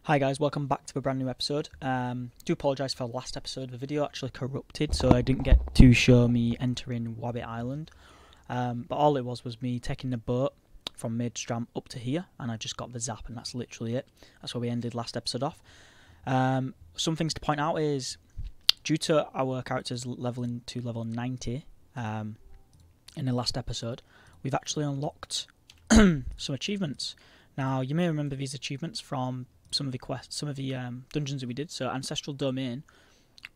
Hi guys, welcome back to a brand new episode. Do apologise for the last episode. The video actually corrupted, so I didn't get to show me entering Wabbit Island. But all it was me taking the boat from Maidstram up to here, and I just got the zap, and that's literally it. That's where we ended last episode off. Some things to point out is, due to our characters leveling to level 90 in the last episode, we've actually unlocked some achievements. Now, you may remember these achievements from some of the dungeons that we did. So Ancestral Domain,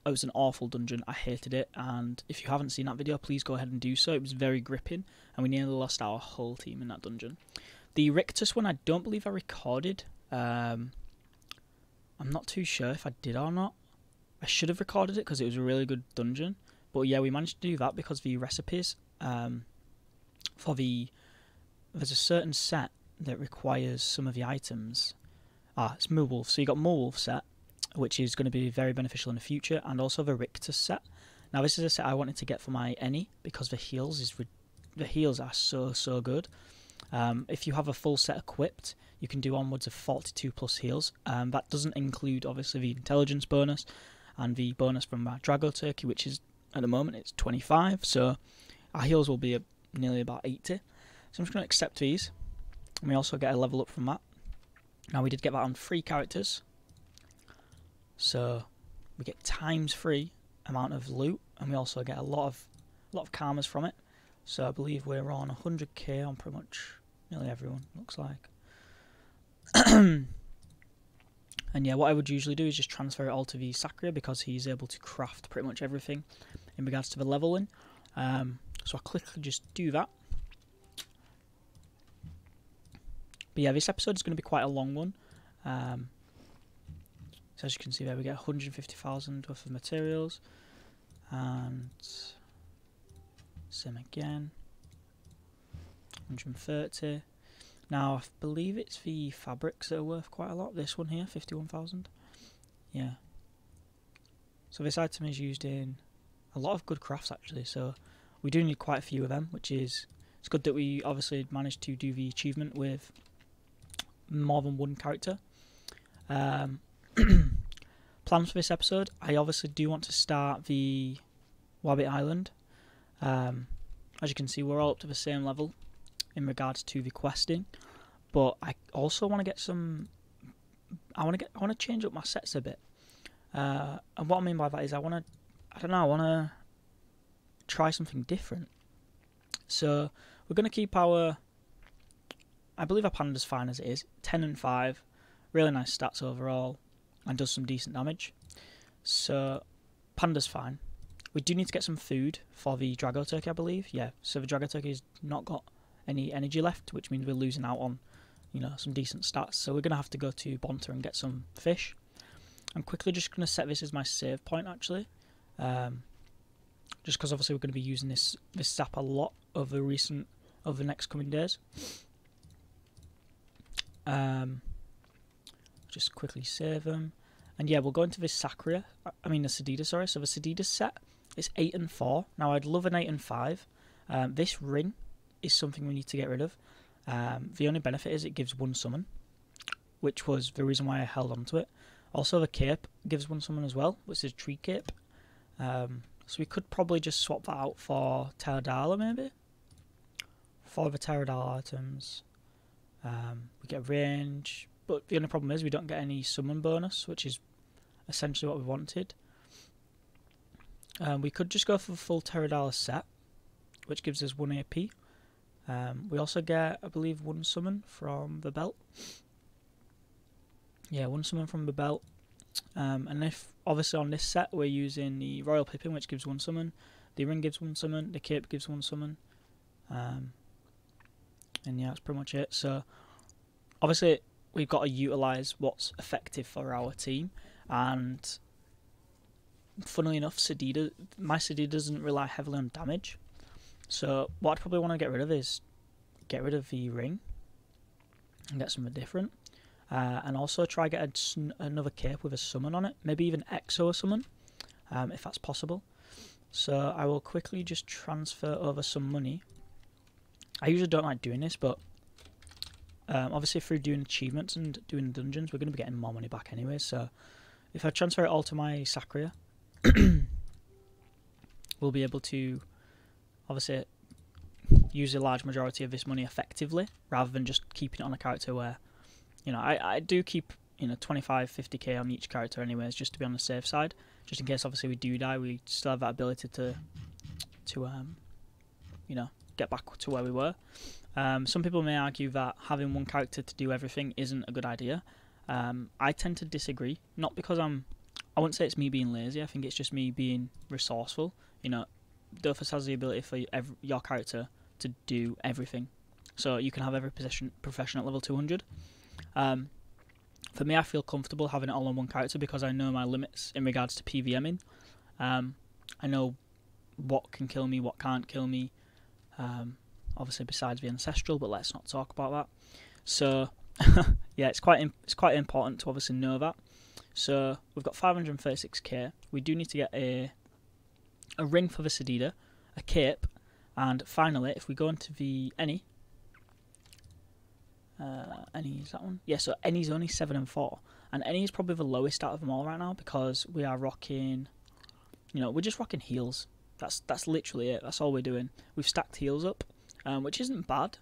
it was an awful dungeon. I hated it, and if you haven't seen that video, please go ahead and do so. It was very gripping, and we nearly lost our whole team in that dungeon. The Rictus one, I don't believe I recorded. I'm not too sure if I did or not. I should have recorded it because it was a really good dungeon. But yeah, we managed to do that because the recipes there's a certain set that requires some of the items. It's Moolwolf. So you got Moolwolf set, which is going to be very beneficial in the future, and also the Rictus set. Now this is a set I wanted to get for my Any because the heals are so good. If you have a full set equipped, you can do onwards of 42 plus heals. That doesn't include obviously the intelligence bonus and the bonus from our Drago Turkey, which is at the moment it's 25. So our heals will be nearly about 80. So I'm just going to accept these, and we also get a level up from that. Now we did get that on 3 characters, so we get ×3 amount of loot, and we also get a lot of karmas from it. So I believe we're on 100k on pretty much nearly everyone, looks like. And yeah, what I would usually do is just transfer it all to the Sakria because he's able to craft pretty much everything in regards to the leveling. So I'll quickly just do that. But yeah, this episode is going to be quite a long one. So as you can see there, we get 150,000 worth of materials. And same again. 130. Now, I believe it's the fabrics that are worth quite a lot. This one here, 51,000. Yeah. So this item is used in a lot of good crafts, actually. So we do need quite a few of them, which is... It's good that we obviously managed to do the achievement with more than one character. Plans for this episode, I obviously do want to start the Wabbit Island. As you can see, we're all up to the same level in regards to the questing, but I also want to get some. I want to change up my sets a bit, and what I mean by that is I want to try something different. So we're going to keep our. I believe our panda's fine as it is. 10 and 5, really nice stats overall, and does some decent damage. So panda's fine. We do need to get some food for the Drago Turkey, I believe. Yeah, so the Drago Turkey has not got any energy left, which means we're losing out on, some decent stats. So we're gonna have to go to Bonta and get some fish. I'm quickly just gonna set this as my save point actually, just because obviously we're gonna be using this sap a lot over the next coming days. Just quickly save them, and yeah, we'll go into this Sakria. I mean the Sedida, sorry. So the Sedida set is 8 and 4. Now I'd love an 8 and 5. This ring is something we need to get rid of. The only benefit is it gives 1 summon, which was the reason why I held on to it. Also the cape gives 1 summon as well, which is tree cape. So we could probably just swap that out for Terradala maybe. For the Terradala items. We get range, but the only problem is we don't get any summon bonus, which is essentially what we wanted. We could just go for the full Terradala set, which gives us 1 AP. We also get, I believe, 1 summon from the belt. Yeah, 1 summon from the belt. And if, obviously on this set, we're using the Royal Pippin, which gives 1 summon. The ring gives 1 summon. The cape gives 1 summon. And yeah, that's pretty much it. So obviously we've got to utilise what's effective for our team, and funnily enough, my Sedida doesn't rely heavily on damage. So what I'd probably want to get rid of is get rid of the ring and get something different, and also try get another cape with a summon on it, maybe even Exo summon, if that's possible. So I will quickly just transfer over some money. I usually don't like doing this, but Obviously through doing achievements and doing dungeons, we're going to be getting more money back anyway. So if I transfer it all to my Sacria, we'll be able to obviously use a large majority of this money effectively, rather than just keeping it on a character where, you know, I do keep, you know, 25-50k on each character anyways, just to be on the safe side, just in case obviously we do die, we still have that ability to you know, get back to where we were. Some people may argue that having one character to do everything isn't a good idea. I tend to disagree, not because I wouldn't say it's me being lazy, I think it's just me being resourceful. You know, Dofus has the ability for your character to do everything, so you can have every profession at level 200. For me, I feel comfortable having it all on one character because I know my limits in regards to PVMing. I know what can kill me, what can't kill me, obviously besides the Ancestral, but let's not talk about that. So yeah, it's quite important to obviously know that. So we've got 536k. We do need to get a ring for the Sedida, a cape, and finally, if we go into the Any, is that one? Yeah, so Any's only 7 and 4, and Any is probably the lowest out of them all right now because we are rocking, you know, we're just rocking heals. That's literally it. That's all we're doing. We've stacked heals up, which isn't bad.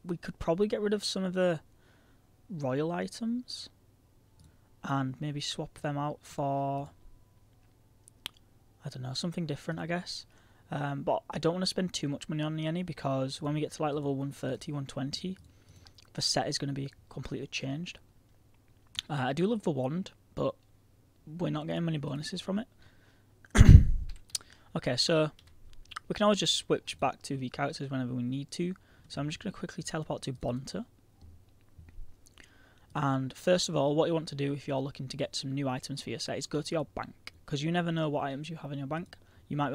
We could probably get rid of some of the royal items and maybe swap them out for, I don't know, something different, I guess. But I don't want to spend too much money on the Any because when we get to like level 130, 120, the set is going to be completely changed. I do love the wand, but we're not getting many bonuses from it. Okay, so we can always just switch back to the characters whenever we need to. So I'm just going to quickly teleport to Bonta. And first of all, what you want to do if you're looking to get some new items for your set is go to your bank, because you never know what items you have in your bank. You might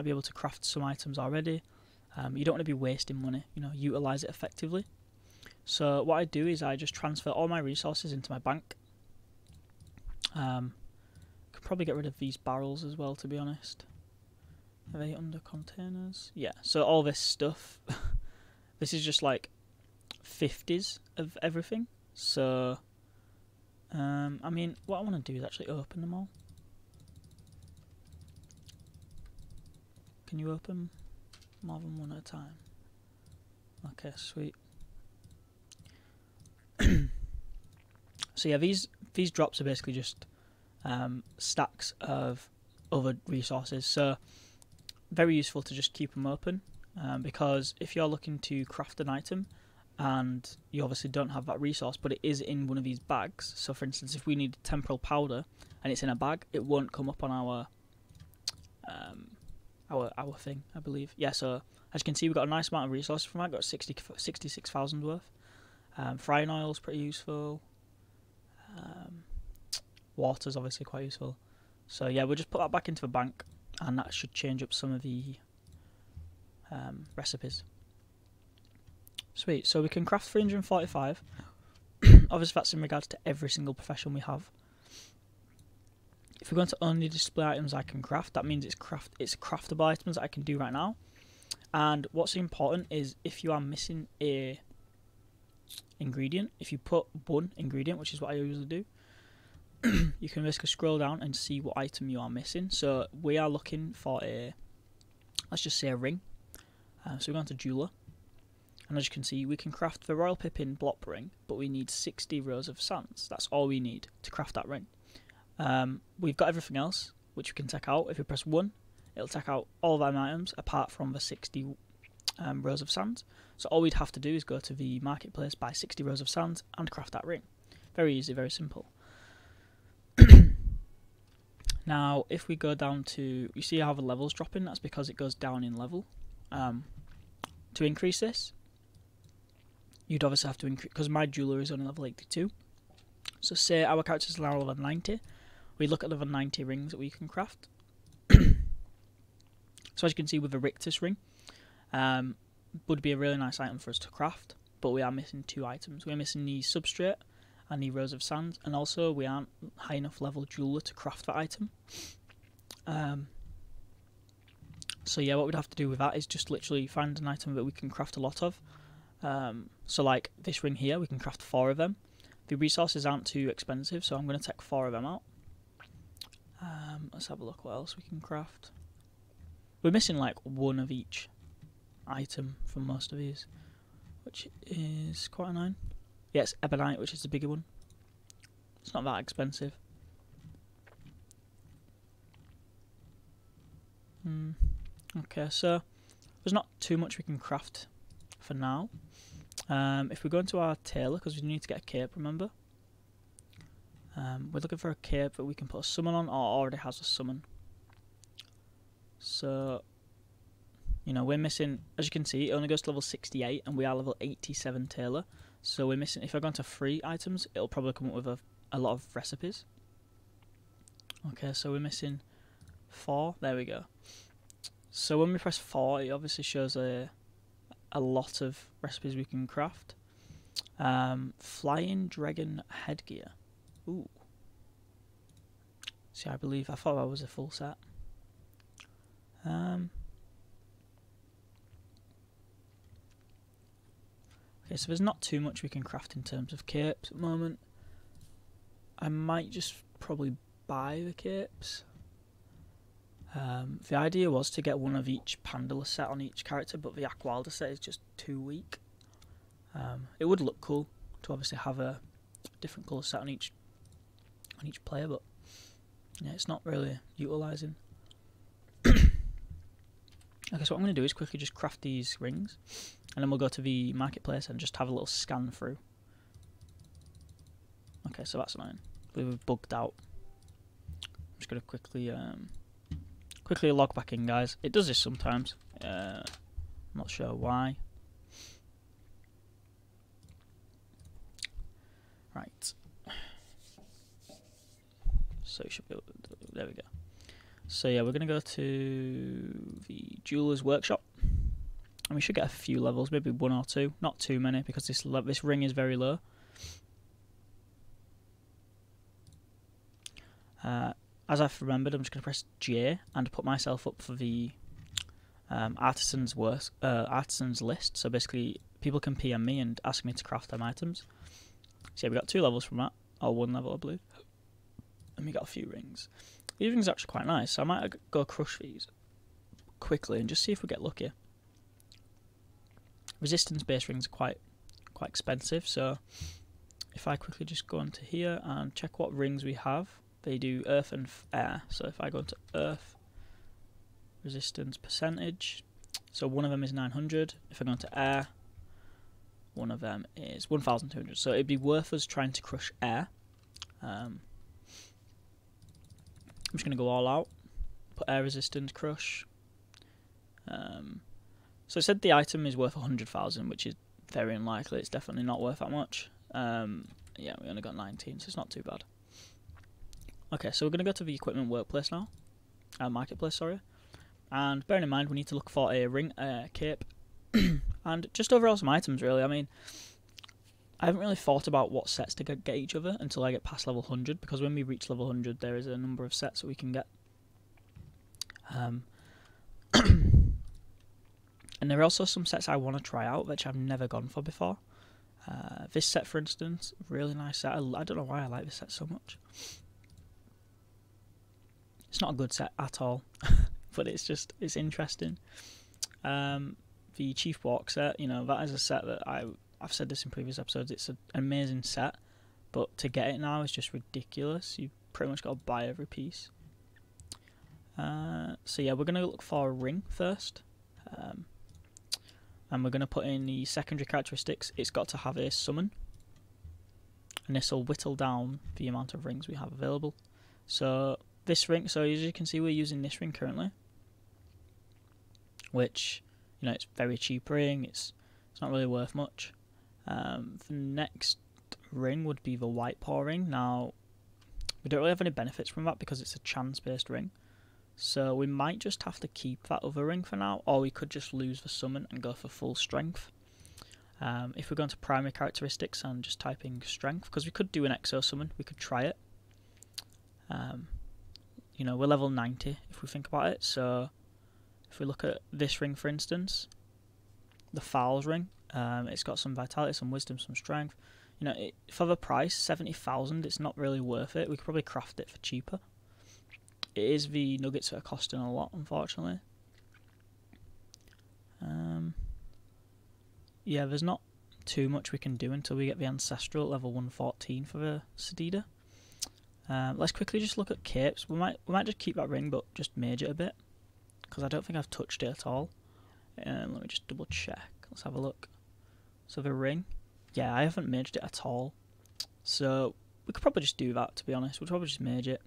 be able to craft some items already. You don't want to be wasting money. You know, utilize it effectively. So what I do is I just transfer all my resources into my bank. Could probably get rid of these barrels as well, to be honest. Are they under containers? Yeah. So all this stuff, this is just like 50s of everything. So, I mean, what I want to do is actually open them all. Can you open more than one at a time? Okay, sweet. So yeah, these drops are basically just stacks of other resources. So very useful to just keep them open, because if you're looking to craft an item and you obviously don't have that resource, but it is in one of these bags. So for instance, if we need temporal powder and it's in a bag, it won't come up on our thing, I believe. Yeah, so as you can see, we've got a nice amount of resources from that. Got 66,000 worth. Frying oil is pretty useful. Water's obviously quite useful. So yeah, we'll just put that back into the bank, and that should change up some of the recipes. Sweet. So we can craft 345. Obviously, that's in regards to every single profession we have. If we're going to only display items I can craft, that means it's craftable items that I can do right now. And what's important is if you are missing a ingredient, if you put one ingredient, which is what I usually do, you can basically scroll down and see what item you are missing. So we are looking for a, let's just say a ring. So we're going to jeweler, and as you can see, we can craft the Royal Pippin Blop ring, but we need 60 rows of sands. That's all we need to craft that ring. We've got everything else, which we can take out. If we press 1, it'll take out all of our items apart from the 60 rows of sands. So all we'd have to do is go to the marketplace, buy 60 rows of sands, and craft that ring. Very easy, very simple. Now, if we go down to, you see how the level's dropping? That's because it goes down in level. To increase this, you'd obviously have to increase, because my jeweler is only level 82. So say our character's now level 90, we look at level 90 rings that we can craft. So as you can see with the Rictus ring, would be a really nice item for us to craft, but we are missing 2 items. We're missing the substrate and the rows of sand, and also we aren't high enough level jeweler to craft that item. So yeah, what we'd have to do with that is just literally find an item that we can craft a lot of, So like this ring here, we can craft 4 of them. The resources aren't too expensive, so I'm going to take 4 of them out. Let's have a look what else we can craft. We're missing like 1 of each item from most of these, which is quite annoying. Yeah, it's ebonite, which is the bigger one. It's not that expensive. Okay, so there's not too much we can craft for now. If we go into our tailor, because we need to get a cape, remember? We're looking for a cape that we can put a summon on, or already has a summon. So, you know, we're missing, as you can see, it only goes to level 68, and we are level 87 tailor. So we're missing, if I go into free items, it'll probably come up with a lot of recipes. Okay, so we're missing 4, there we go. So when we press 4, it obviously shows a lot of recipes we can craft. Flying dragon headgear. Ooh. See, I thought that was a full set. Okay, so there's not too much we can craft in terms of capes at the moment. I might just probably buy the capes. The idea was to get 1 of each Pandala set on each character, but the Aqualda set is just too weak. It would look cool to obviously have a different colour set on each player, but yeah, it's not really utilising. Okay, so what I'm going to do is quickly just craft these rings, and then we'll go to the marketplace and just have a little scan through. Okay, so that's annoying. We've bugged out. I'm just going to quickly log back in, guys. It does this sometimes. I'm not sure why. Right. So you should be able to, there we go. So yeah, we're going to go to the Jeweler's Workshop. And we should get a few levels, maybe 1 or 2. Not too many, because this ring is very low. As I've remembered, I'm just going to press J and put myself up for the artisans list. So basically, people can PM me and ask me to craft them items. So yeah, we got 2 levels from that, or 1 level, I believe. And we got a few rings. These rings are actually quite nice, so I might go crush these quickly and just see if we get lucky. Resistance-based rings are quite expensive, so if I quickly just go into here and check what rings we have, they do earth and air. So if I go into earth, resistance percentage, so one of them is 900. If I go into air, one of them is 1200. So it'd be worth us trying to crush air. I'm just going to go all out, put air resistance, crush. So it said the item is worth 100,000, which is very unlikely. It's definitely not worth that much. Yeah, we only got 19, so it's not too bad. Okay, so we're going to go to the equipment workplace now. Marketplace, sorry. And bearing in mind, we need to look for a ring, cape, and just overall some items, really. I mean, I haven't really thought about what sets to get each other until I get past level 100, because when we reach level 100, there is a number of sets that we can get. And there are also some sets I want to try out, which I've never gone for before. This set, for instance, really nice set. I don't know why I like this set so much. It's not a good set at all, but it's interesting. The Chief Walk set, you know, that is a set that I've said this in previous episodes. It's an amazing set, but to get it now is just ridiculous. You pretty much got to buy every piece. So yeah, we're gonna look for a ring first, and we're gonna put in the secondary characteristics. It's got to have a summon, and this will whittle down the amount of rings we have available. So this ring, so as you can see, we're using this ring currently, which, you know, it's a very cheap ring. It's not really worth much. The next ring would be the White Paw ring. Now, we don't really have any benefits from that because it's a chance-based ring. So we might just have to keep that other ring for now, or we could just lose the summon and go for full strength. If we go into primary characteristics and just typing strength, because we could do an exo summon, we could try it. You know, we're level 90 if we think about it, so if we look at this ring, for instance, the Fowls ring, It's got some vitality, some wisdom, some strength. You know, for the price, 70,000, it's not really worth it. We could probably craft it for cheaper. It is the nuggets that are costing a lot, unfortunately. Yeah, there's not too much we can do until we get the Ancestral at level 114 for the Sedida. Let's quickly just look at capes. We might just keep that ring, but just mage it a bit, because I don't think I've touched it at all. Let me just double check. Let's have a look. So the ring, yeah, I haven't maged it at all. So we could probably just do that, to be honest. We'll probably just mage it.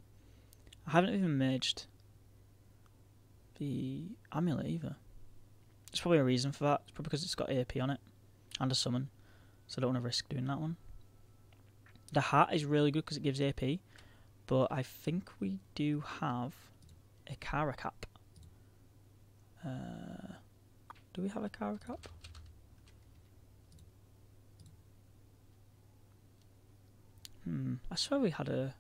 I haven't even maged the amulet either. There's probably a reason for that. It's probably because it's got AP on it and a summon, so I don't want to risk doing that one. The hat is really good because it gives AP, but I think we do have a Kara cap. Do we have a Kara cap? I swear we had a...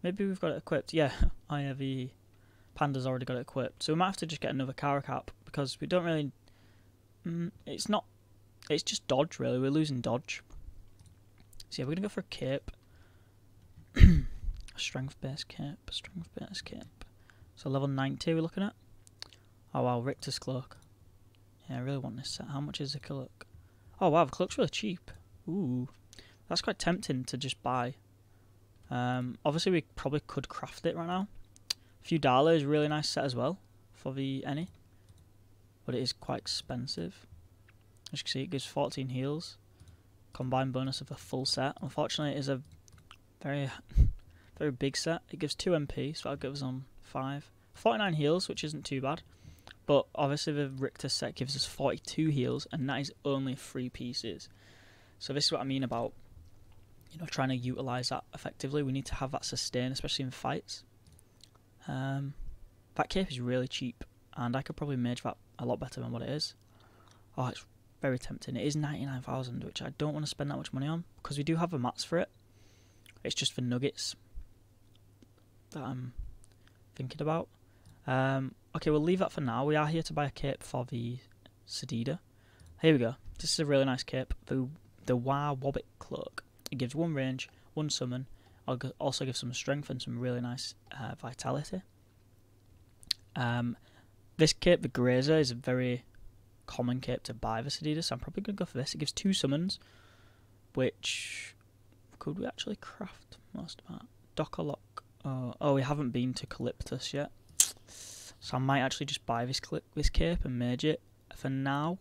Maybe we've got it equipped. Yeah, the Panda's already got it equipped. So we might have to just get another Kara cap, because we don't really... it's not... It's just dodge, really. We're losing dodge. So yeah, we're going to go for a cape. A strength-based cape. Strength-based cape. So level 90 we're looking at. Oh wow, Richter's cloak. Yeah, I really want this set. How much is the cloak? Oh wow, the cloak's really cheap. Ooh. That's quite tempting to just buy. Obviously we probably could craft it right now. Feudala is a really nice set as well for the Eni, but it is quite expensive. As you can see, it gives 14 heals. Combined bonus of a full set. Unfortunately, it is a very, very big set. It gives 2 MP, so that gives us on 5. 49 heals, which isn't too bad. But obviously the Richter set gives us 42 heals, and that is only 3 pieces. So this is what I mean about, you know, trying to utilise that effectively. We need to have that sustain, especially in fights. That cape is really cheap, and I could probably mage that a lot better than what it is. Oh, it's very tempting. It is 99,000, which I don't want to spend that much money on, because we do have the mats for it. It's just for nuggets that I'm thinking about. Okay, we'll leave that for now. We are here to buy a cape for the Sedida. Here we go. This is a really nice cape. The Wabbit cloak. It gives 1 range, 1 summon. I'll also give some strength and some really nice vitality. This cape, the Grazer, is a very common cape to buy the Sedida, so I'm probably going to go for this. It gives 2 summons, which... Could we actually craft most of that? Dock or lock? Oh, we haven't been to Calyptus yet. So I might actually just buy this cape and mage it for now.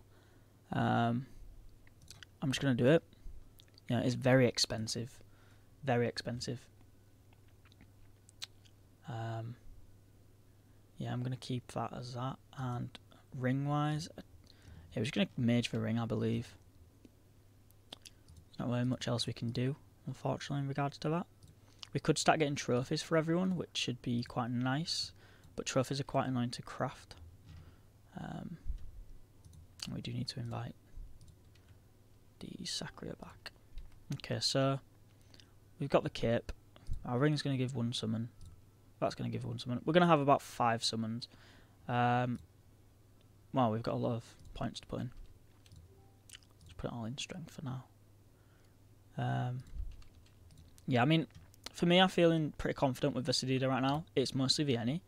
I'm just going to do it. Yeah, it's very expensive. Very expensive. Yeah, I'm going to keep that as that. And ring-wise, yeah, we're just going to mage the ring, I believe. There's not really much else we can do, unfortunately, in regards to that. We could start getting trophies for everyone, which should be quite nice. But trophies are quite annoying to craft. We do need to invite the Sacria back. Okay, so we've got the cape. Our ring's going to give 1 summon. That's going to give 1 summon. We're going to have about 5 summons. Well, we've got a lot of points to put in. Let's put it all in strength for now. Yeah, I mean, for me, I'm feeling pretty confident with the Sedida right now. It's mostly the Eni.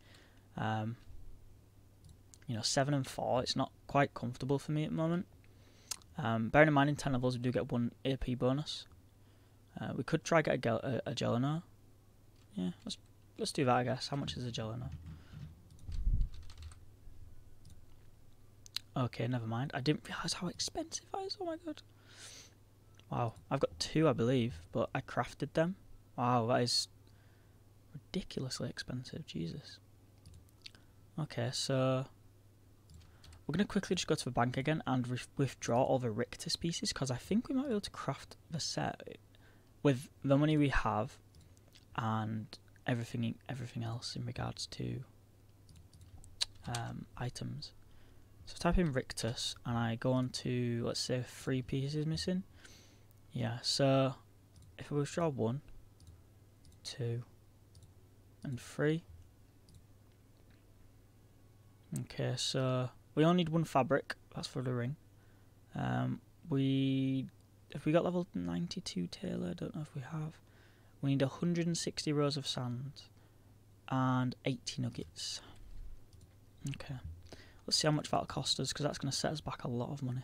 You know, 7 and 4, it's not quite comfortable for me at the moment. Bearing in mind, in 10 levels, we do get 1 AP bonus. We could try get a Gelano. Yeah, let's do that, I guess. How much is a Gelano? Okay, never mind. I didn't realise how expensive that is. Oh my god. Wow, I've got 2, I believe, but I crafted them. Wow, that is ridiculously expensive. Jesus. Okay, so we're going to quickly just go to the bank again and withdraw all the Rictus pieces, because I think we might be able to craft the set with the money we have and everything else in regards to items. So type in Rictus and I go on to, let's say, 3 pieces missing. Yeah, so if we withdraw 1, 2 and 3. Okay, so we only need 1 fabric, that's for the ring. Have we got level 92 Taylor? I don't know if we have. We need 160 rows of sand and 80 nuggets. Okay. Let's see how much that'll cost us, because that's going to set us back a lot of money.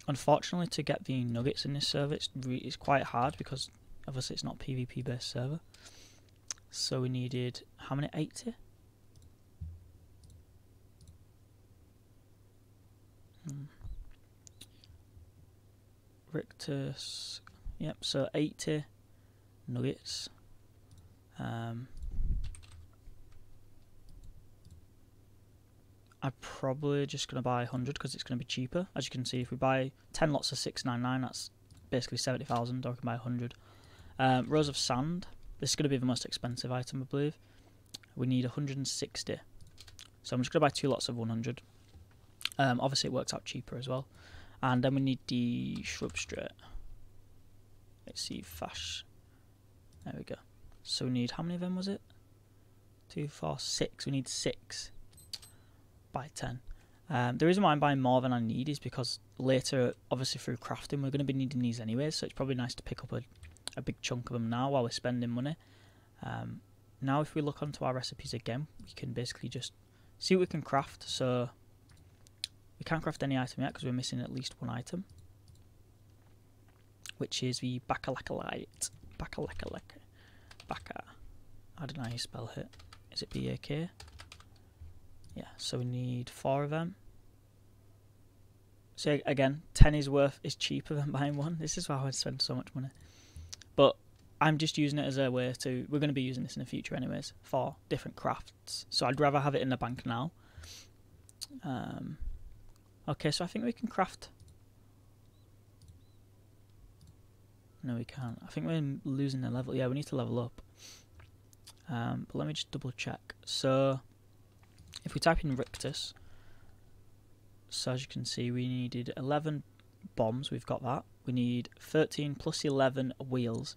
Unfortunately, to get the nuggets in this server, it's quite hard, because obviously it's not a PvP based server. So we needed, how many? 80? Rictus. Yep, so 80 nuggets. I'm probably just going to buy 100 because it's going to be cheaper. As you can see, if we buy 10 lots of 699, that's basically 70,000, or we can buy 100. Rows of sand. This is going to be the most expensive item, I believe. We need 160. So I'm just going to buy 2 lots of 100. Obviously, it works out cheaper as well. And then we need the shrubstrate. Let's see, fash. There we go. So we need, how many of them was it? 2, 4, 6. We need 6. Buy 10. The reason why I'm buying more than I need is because later, obviously through crafting, we're going to be needing these anyways, so it's probably nice to pick up a big chunk of them now while we're spending money. Now if we look onto our recipes again, we can basically just see what we can craft. So we can't craft any item yet because we're missing at least one item, which is the Bacalakalite. Bacalakalaka. Baka. I don't know how you spell it. Is it B-A-K? Yeah, so we need 4 of them. So again, 10 is cheaper than buying 1. This is why I spend so much money. But I'm just using it as a way to, we're going to be using this in the future anyways, for different crafts. So I'd rather have it in the bank now. Okay, so I think we can craft. No, we can't. I think we're losing the level. Yeah, we need to level up. But let me just double check. So if we type in Rictus, so as you can see, we needed 11 bombs. We've got that. We need 13 plus 11 wheels.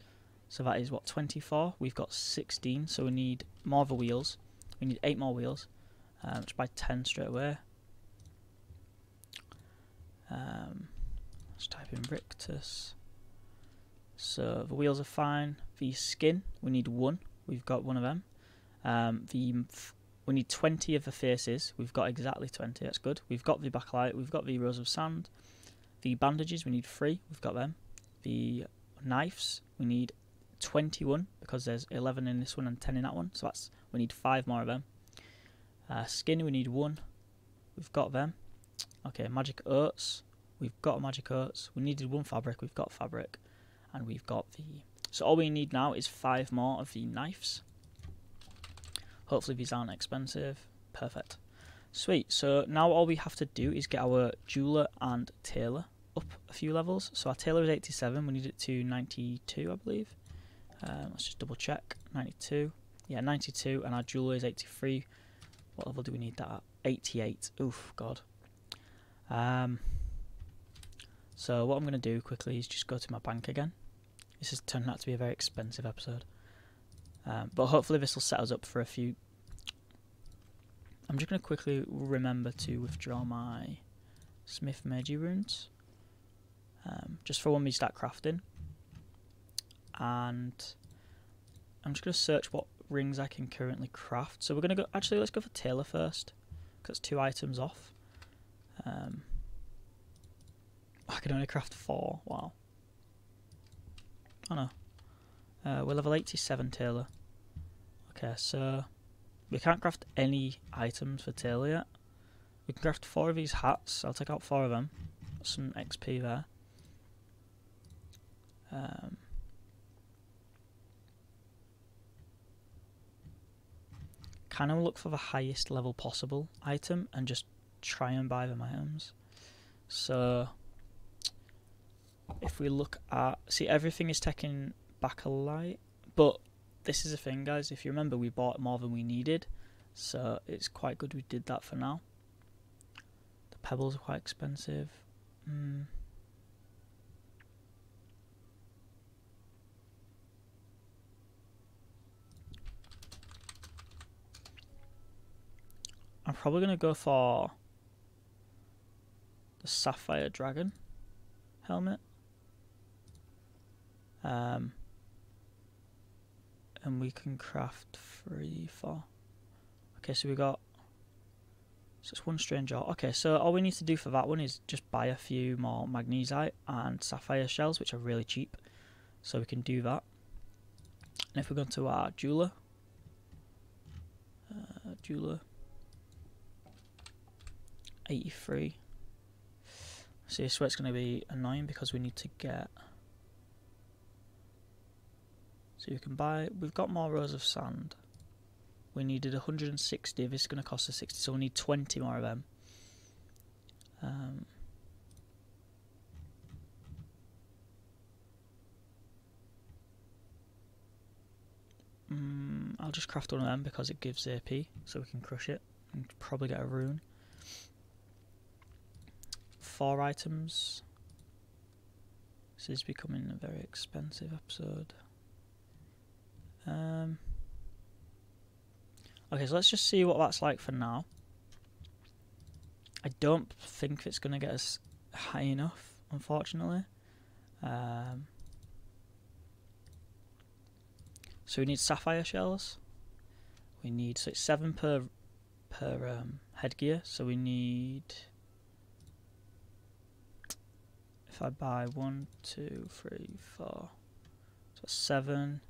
So that is what, 24? We've got 16, so we need more of the wheels. We need 8 more wheels. Let's buy 10 straight away. Let's type in Rictus. So the wheels are fine. The skin, we need 1. We've got 1 of them. We need 20 of the faces. We've got exactly 20. That's good. We've got the backlight. We've got the rows of sand. The bandages, we need 3. We've got them. The knives, we need 21 because there's 11 in this one and 10 in that one. So we need 5 more of them. Skin, we need 1. We've got them. Okay, magic oats. We've got magic oats. We needed 1 fabric. We've got fabric. And we've got the... So all we need now is 5 more of the knives. Hopefully these aren't expensive. Perfect. Sweet. So now all we have to do is get our jeweler and tailor up a few levels. So our tailor is 87. We need it to 92, I believe. Let's just double check. 92. Yeah, 92. And our jeweler is 83. What level do we need that at? 88. Oof, God. So what I'm going to do quickly is just go to my bank again. This has turned out to be a very expensive episode. But hopefully this will set us up for a few... I'm just going to quickly remember to withdraw my Smith Meiji runes. Just for when we start crafting. And I'm just going to search what rings I can currently craft. So we're going to go... Actually, let's go for tailor first. Because it's 2 items off. I can only craft 4. Wow. Oh no. We're level 87 tailor. Okay, so we can't craft any items for tailor yet. We can craft 4 of these hats. I'll take out 4 of them. Some XP there. Kind of look for the highest level possible item and just try and buy them items. So if we look at... See, everything is taking back a light. But this is the thing, guys. If you remember, we bought more than we needed. So it's quite good we did that for now. The pebbles are quite expensive. I'm probably going to go for... the Sapphire Dragon helmet. And we can craft 3, 4. Okay, so we got... So it's 1 strange ore. Okay, so all we need to do for that one is just buy a few more magnesite and sapphire shells, which are really cheap. So we can do that. And if we go to our jeweler, jeweler 83. See, so it's going to be annoying because we need to get. So you can buy. We've got more rows of sand. We needed 160. This is going to cost us 60, so we need 20 more of them. I'll just craft one of them because it gives AP, so we can crush it and probably get a rune. 4 items. This is becoming a very expensive episode. Okay, so let's just see what that's like for now. I don't think it's going to get us high enough, unfortunately. So we need sapphire shells. We need, so it's 7 per headgear. So we need, if I buy 1, 2, 3, 4, so 7.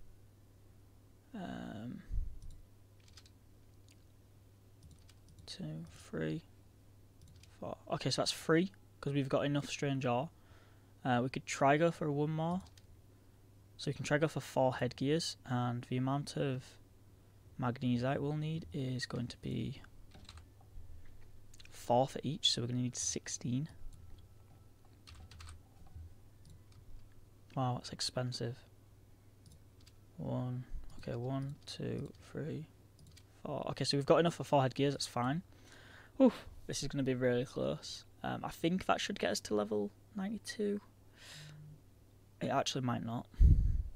2, 3, 4. Okay, so that's 3 because we've got enough strange ore. We could try go for 1 more. So we can try go for 4 headgears, and the amount of magnesite we'll need is going to be 4 for each, so we're going to need 16. Wow, that's expensive. 1, okay, 1, 2, 3, 4. Okay, so we've got enough for 4 headgears, that's fine. Oof, this is going to be really close. I think that should get us to level 92. It actually might not,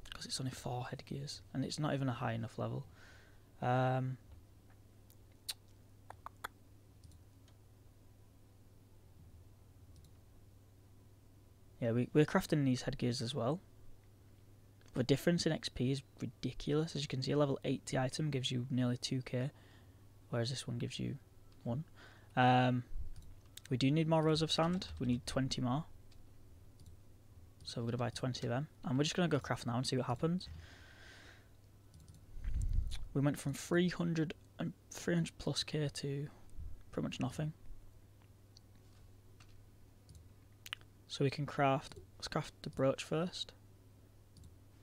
because it's only 4 headgears, and it's not even a high enough level. Yeah, we're crafting these headgears as well. The difference in XP is ridiculous. As you can see, a level 80 item gives you nearly 2k, whereas this one gives you 1. We do need more rows of sand. We need 20 more. So we're going to buy 20 of them. And we're just going to go craft now and see what happens. We went from 300 plus k to pretty much nothing. So we can craft, let's craft the brooch first.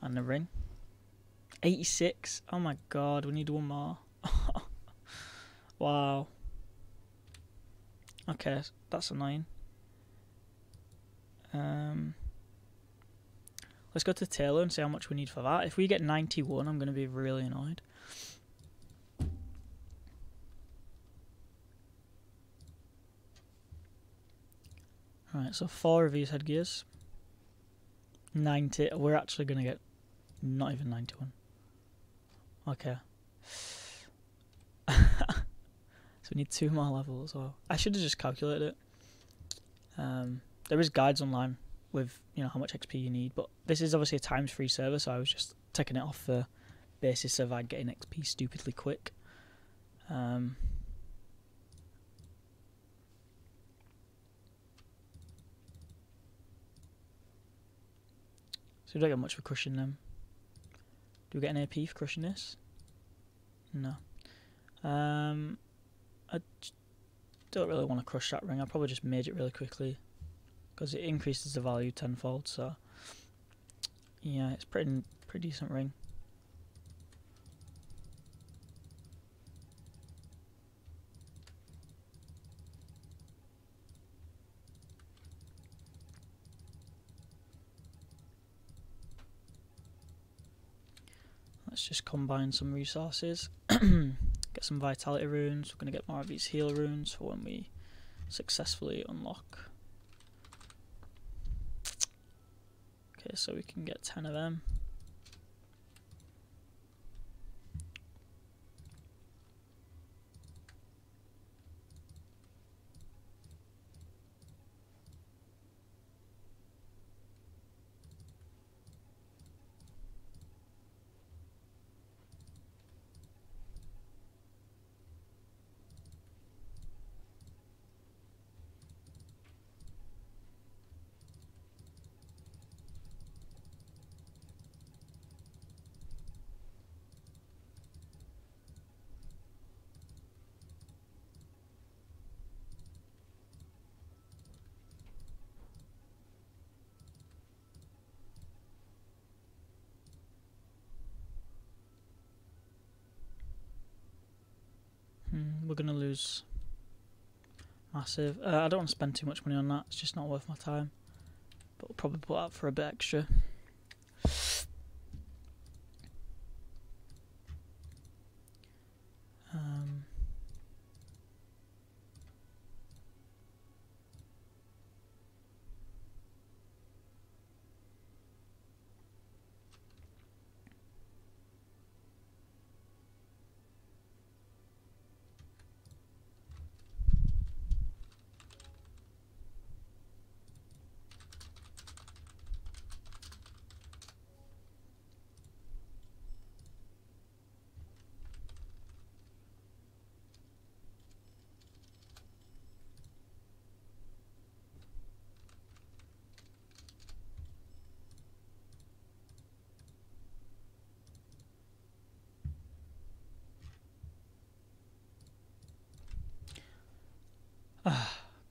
And the ring. 86. Oh my god, we need 1 more. Wow. Okay, that's annoying. Let's go to Taylor and see how much we need for that. If we get 91, I'm going to be really annoyed. Alright, so 4 of these headgears. 90. We're actually going to get not even 91. Okay. So we need 2 more levels. Well, I should have just calculated it. There is guides online with, you know, how much XP you need, but this is obviously a times 3 server, so I was just taking it off the basis of I'd getting XP stupidly quick. So we don't get much for crushing them. Do we get an AP for crushing this? No. I don't really want to crush that ring. I'll probably just mage it really quickly because it increases the value tenfold. So yeah, it's pretty decent ring. Let's just combine some resources. Get some vitality runes. We're going to get more of these heal runes for when we successfully unlock. Okay, so we can get 10 of them. we're going to lose massive. I don't want to spend too much money on that. It's just not worth my time. But we'll probably put that for a bit extra.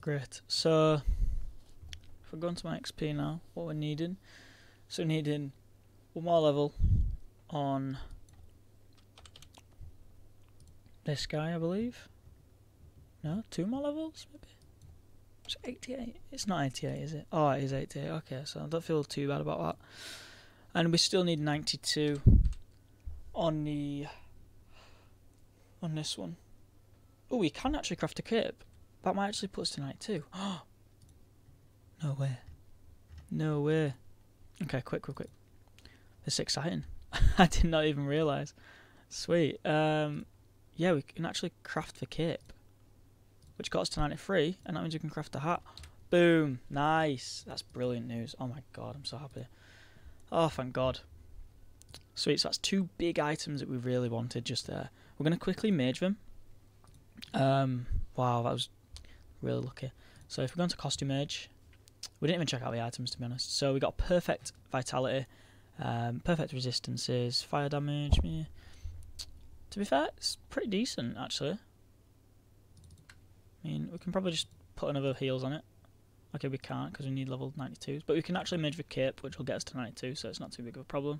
Great. So if we go into my XP now, what we're needing. So we're needing one more level on this guy, I believe. No, 2 more levels maybe. It's 88. It's not 88, is it? Oh, it is 88. Okay, so I don't feel too bad about that. And we still need 92 on this one. Oh, we can actually craft a cape. That might actually put us to 92. Oh, no way. No way. Okay, quick. This is exciting. I did not even realise. Sweet. Yeah, we can actually craft the cape, which got us to 93, and that means we can craft a hat. Boom. Nice. That's brilliant news. Oh my god, I'm so happy. Oh, thank god. Sweet, so that's 2 big items that we really wanted just there. We're going to quickly mage them. Wow, that was really lucky. So if we go into costume mage, we didn't even check out the items, to be honest. So we got perfect vitality, perfect resistances, fire damage. Yeah. To be fair, it's pretty decent actually. I mean, we can probably just put another heals on it. Okay, we can't because we need level 92s, but we can actually mage the cape, which will get us to 92, so it's not too big of a problem.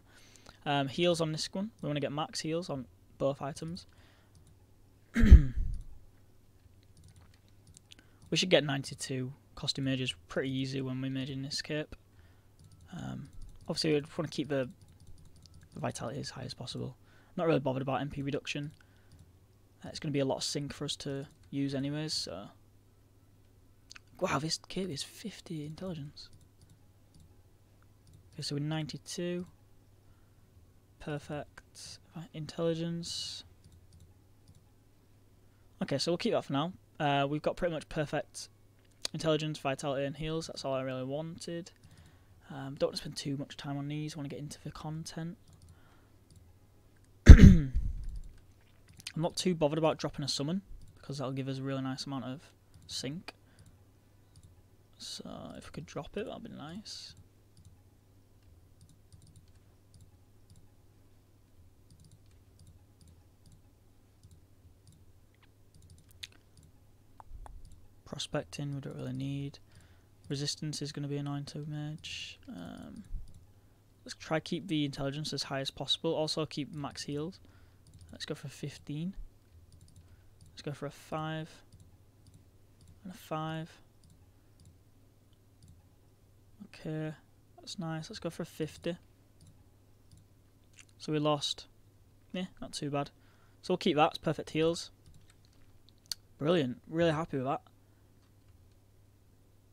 Heals on this one. We want to get max heals on both items. We should get 92 costume mages pretty easy when we're maging this cape. Obviously, we want to keep the vitality as high as possible. Not really bothered about MP reduction. It's going to be a lot of sync for us to use anyways, so... Wow, this cape is 50 intelligence. Okay, so we're 92. Perfect. Intelligence. Okay, so we'll keep that for now. We've got pretty much perfect intelligence, vitality and heals. That's all I really wanted. Don't want to spend too much time on these. I want to get into the content. I'm not too bothered about dropping a summon, because that'll give us a really nice amount of sync. So if we could drop it, that'd be nice. Prospecting, we don't really need. Resistance is going to be annoying to mage. Let's try keep the intelligence as high as possible. Also keep max heals. Let's go for 15. Let's go for a 5. And a 5. Okay, that's nice. Let's go for a 50. So we lost. Yeah, not too bad. So we'll keep that. It's perfect heals. Brilliant. Really happy with that.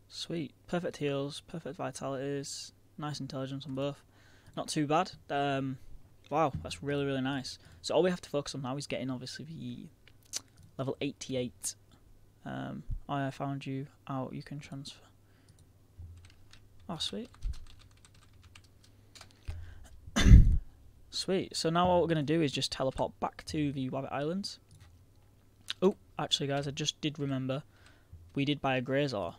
Sweet. Perfect heals, perfect vitalities, nice intelligence on both. Not too bad. Wow, that's really, really nice. So all we have to focus on now is getting, obviously, the level 88. I found you out. You can transfer. Oh, sweet. Sweet. So now what we're going to do is just teleport back to the Wabbit Islands. Oh, actually, guys, I just did remember. We did buy a Grazer.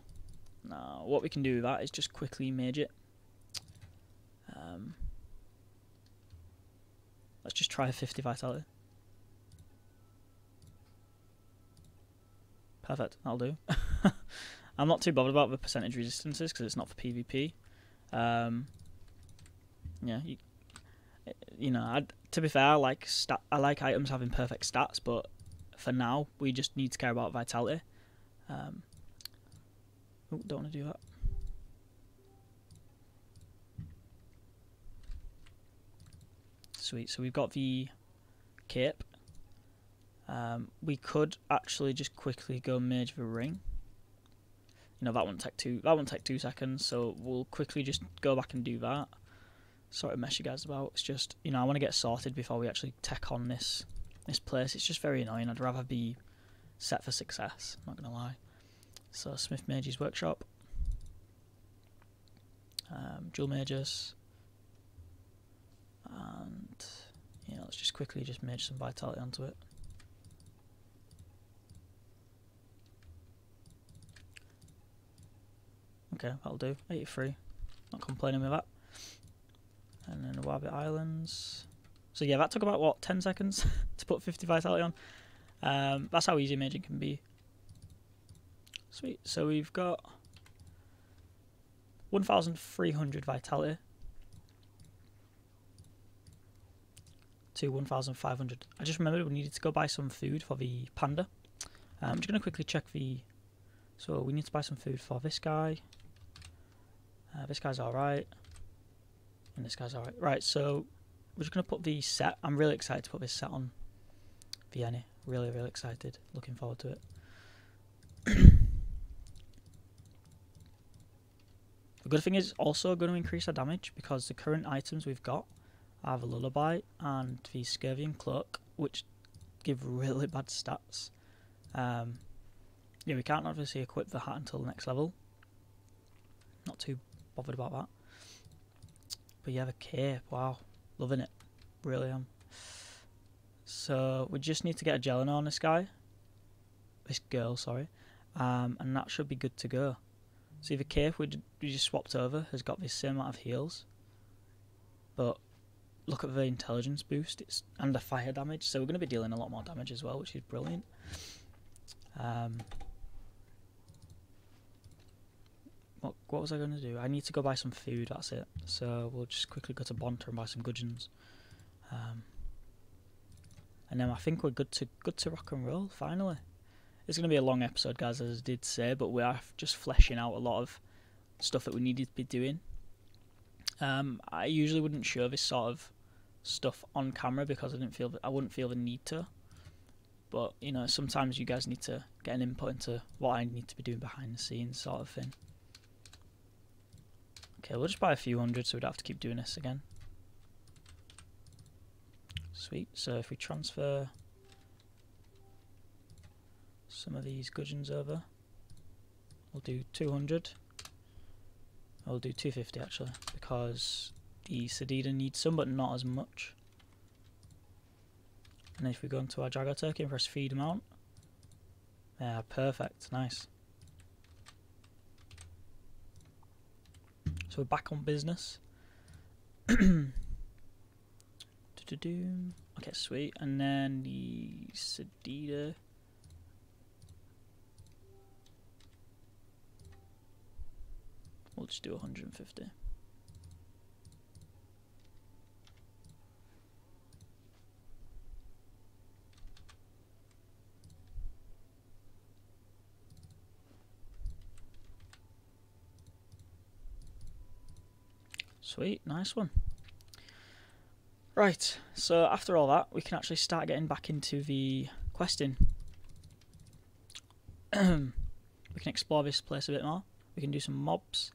Now, what we can do with that is just quickly mage it. Let's just try a 50 vitality. Perfect, that'll do. I'm not too bothered about the percentage resistances because it's not for PvP. Yeah, you know, to be fair, I like items having perfect stats, but for now, we just need to care about vitality. Oh, don't want to do that. Sweet, so we've got the cape. We could actually just quickly go mage the ring. You know, that won't take 2 seconds, so we'll quickly just go back and do that. Sorry to mess you guys about. It's just, you know, I want to get sorted before we actually tech on this place. It's just very annoying. I'd rather be set for success, I'm not gonna lie. So Smith Mage's Workshop, Jewel Mages, and yeah, let's just quickly just mage some vitality onto it. Okay, that'll do. 83. Not complaining with that. And then the Warbit Islands. So yeah, that took about, what, 10 seconds to put 50 vitality on. That's how easy maging can be. Sweet. So we've got 1,300 vitality to 1,500. I just remembered we needed to go buy some food for the panda. I'm just going to quickly check the... So we need to buy some food for this guy. This guy's alright. And this guy's alright. Right, so we're just going to put the set. I'm really excited to put this set on Vienna. Really, really excited. Looking forward to it. The good thing is also going to increase our damage because the current items we've got are the Lullaby and the Scurvian Cloak, which give really bad stats. Yeah, we can't obviously equip the hat until the next level. Not too bothered about that. But yeah, the cape, wow, loving it, really am. So we just need to get a Jelena on this guy, this girl, sorry, and that should be good to go. See, the cape we just swapped over has got the same amount of heals, but look at the intelligence boost, and the fire damage, so we're going to be dealing a lot more damage as well, which is brilliant. What was I going to do? I need to go buy some food, that's it. So we'll just quickly go to Bonter and buy some gudgeons. And then I think we're good to rock and roll, finally. It's going to be a long episode, guys, as I did say, but we are just fleshing out a lot of stuff that we needed to be doing. I usually wouldn't show this sort of stuff on camera because I wouldn't feel the need to. But, you know, sometimes you guys need to get an input into what I need to be doing behind the scenes sort of thing. Okay, we'll just buy a few hundred so we don't have to keep doing this again. Sweet, so if we transfer some of these gudgeons over, we'll do 200. We'll do 250 actually, because the Sedida needs some but not as much. And if we go into our Jaguar Turkey and press feed mount, yeah, perfect, nice. So we're back on business. Okay, sweet. And then the Sedida. We'll just do 150. Sweet, nice one. Right, so after all that, we can actually start getting back into the questing. We can explore this place a bit more. We can do some mobs.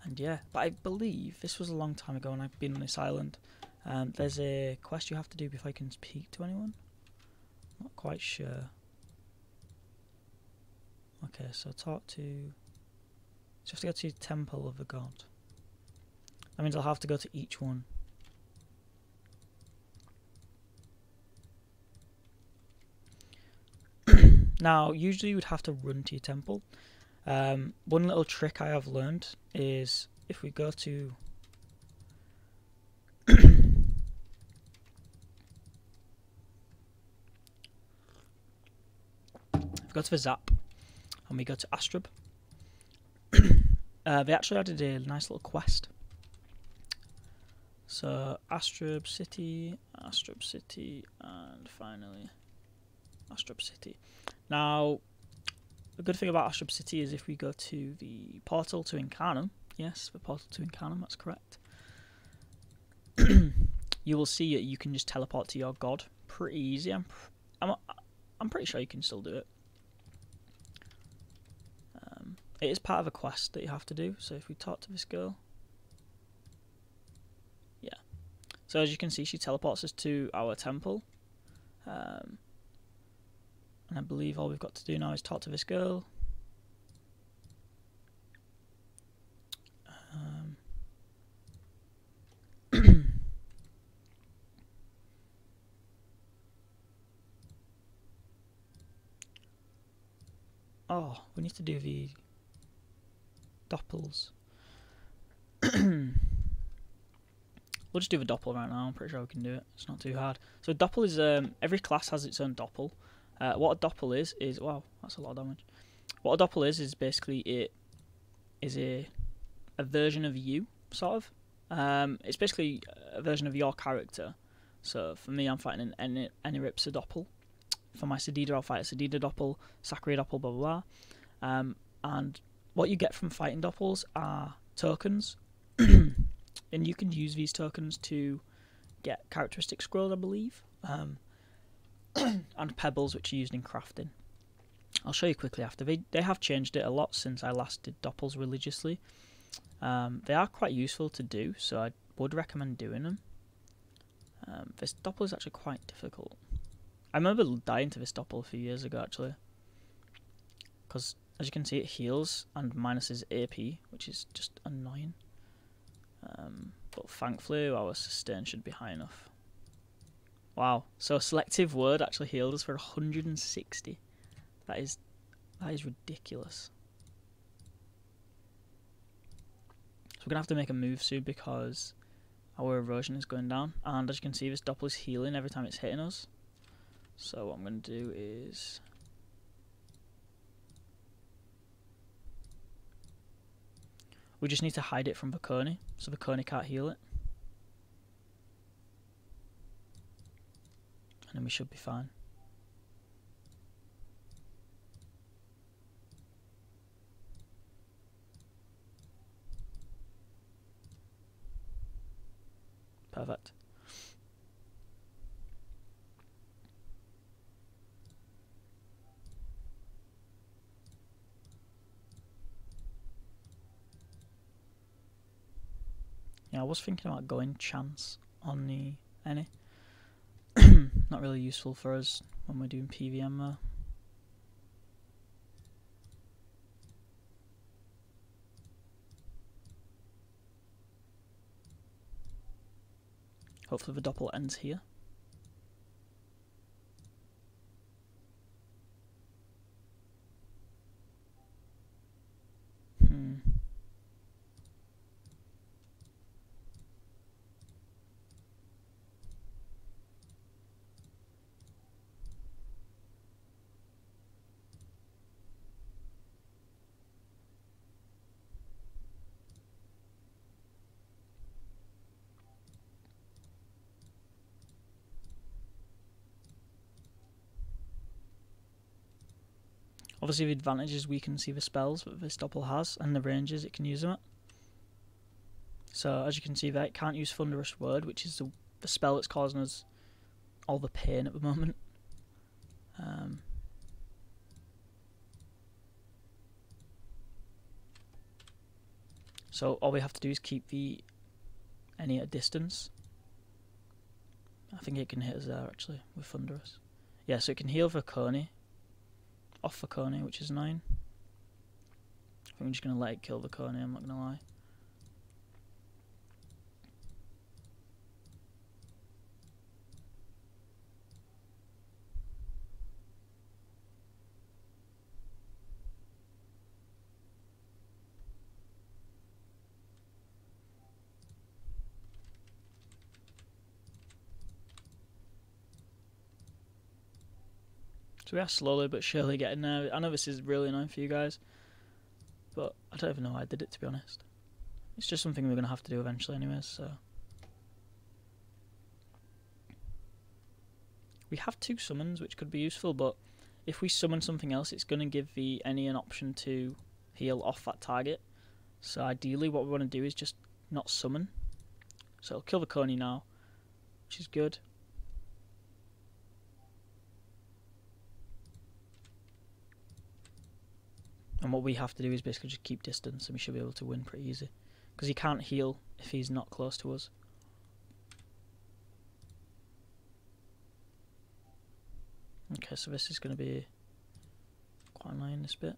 And yeah, but I believe this was a long time ago when I've been on this island. There's a quest you have to do before you can speak to anyone. Not quite sure. Okay, so talk to... So you have to go to Temple of the God. That means I'll have to go to each one. Now, usually you would have to run to your temple. One little trick I have learned is if we go to... if we go to the Zap and we go to Astrub, they actually added a nice little quest. So Astrub City, and finally Astrop City. Now, the good thing about Astrop City is if we go to the portal to Incarnum, yes, the portal to Incarnum, that's correct, you will see that you can just teleport to your god pretty easy. I'm pretty sure you can still do it. It is part of a quest that you have to do, so if we talk to this girl, yeah. So as you can see, she teleports us to our temple. And I believe all we've got to do now is talk to this girl. Oh, we need to do the doppels. We'll just do the doppel right now. I'm pretty sure we can do it. It's not too hard. So doppel is every class has its own doppel. What a doppel is wow, that's a lot of damage. What a doppel is basically it is a version of you, sort of. It's basically a version of your character. So for me, I'm fighting an Eniripsa doppel. For my Sedida, I'll fight a Sedida doppel, Sakura doppel, blah blah blah. And what you get from fighting doppels are tokens, and you can use these tokens to get characteristic scrolls, I believe, and pebbles, which are used in crafting. I'll show you quickly after. They have changed it a lot since I last did doppels religiously. They are quite useful to do, so I would recommend doing them. This doppel is actually quite difficult. I remember dying to this doppel a few years ago, actually, because as you can see, it heals and minuses AP, which is just annoying. But thankfully, our sustain should be high enough. Wow! So selective word actually healed us for 160. That is ridiculous. So we're gonna have to make a move soon because our erosion is going down, and as you can see, this doppel is healing every time it's hitting us. So what I'm going to do is we just need to hide it from Bakoni, so Bakoni can't heal it. And then we should be fine. Perfect. Yeah, I was thinking about going chance on the Eni. Not really useful for us when we're doing PVM though. Hopefully the doppel ends here. Obviously the advantage is we can see the spells that this doppel has and the ranges it can use them at. So as you can see there, it can't use Thunderous Word, which is the spell that's causing us all the pain at the moment. So all we have to do is keep the Eni at a distance. I think it can hit us there actually with Thunderous. Yeah, so it can heal for Coney. Off for Coney, which is 9. I think I'm just going to let it kill the Coney, I'm not going to lie. So we are slowly but surely getting there. I know this is really annoying for you guys, but I don't even know why I did it, to be honest. It's just something we're going to have to do eventually anyways, so. We have 2 summons, which could be useful, but if we summon something else, it's going to give the any an option to heal off that target. So ideally what we want to do is just not summon. So it'll kill the Coney now, which is good. And what we have to do is basically just keep distance, and we should be able to win pretty easy. Because he can't heal if he's not close to us. Okay, so this is going to be quite annoying, this bit.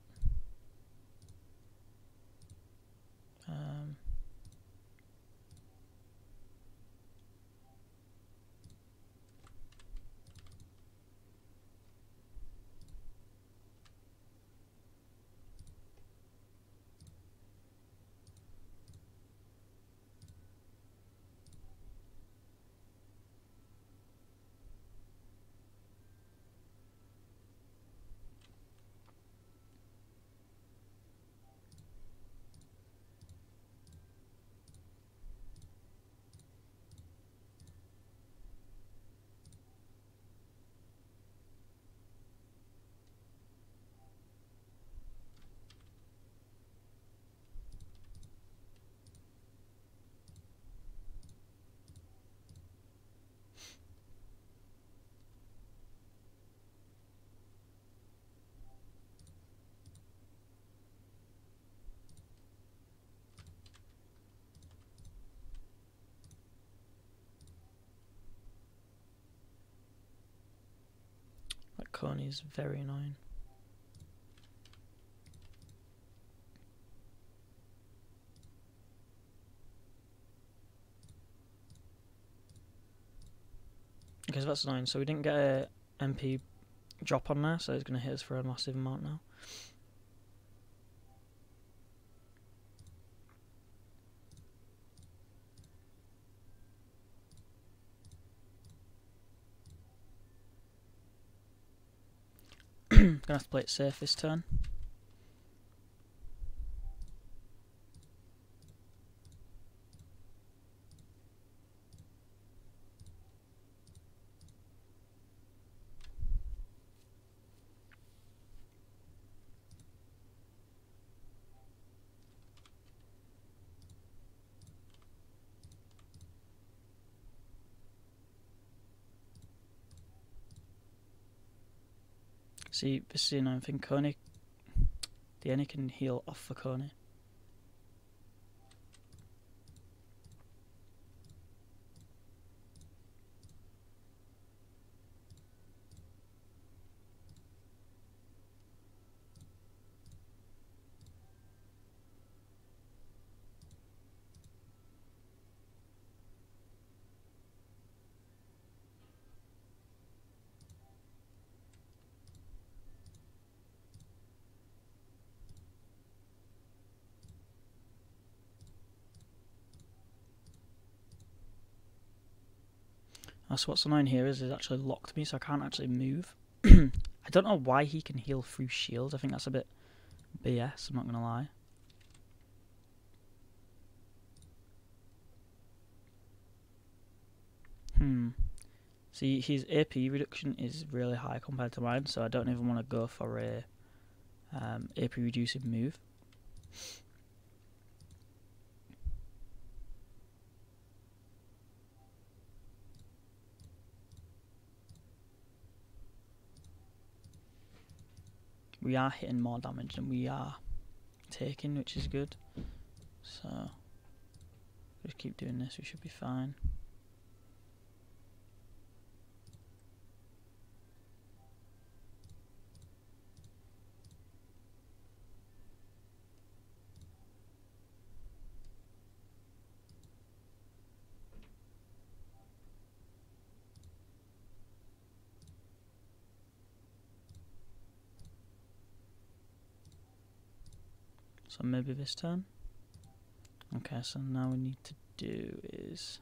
That Coney is very annoying. Okay, so that's annoying. So we didn't get a MP drop on there, so it's going to hit us for a massive amount now. Gonna have to play it safe this turn. See, this is the annoying thing. Coney, the Any can heal off for Coney. So what's annoying here is it actually locked me, so I can't actually move. I don't know why he can heal through shields. I think that's a bit BS, I'm not going to lie. See, his AP reduction is really high compared to mine, so I don't even want to go for a AP reducing move. We are hitting more damage than we are taking, which is good. So, just keep doing this, we should be fine. So maybe this turn. Okay, so now we need to do is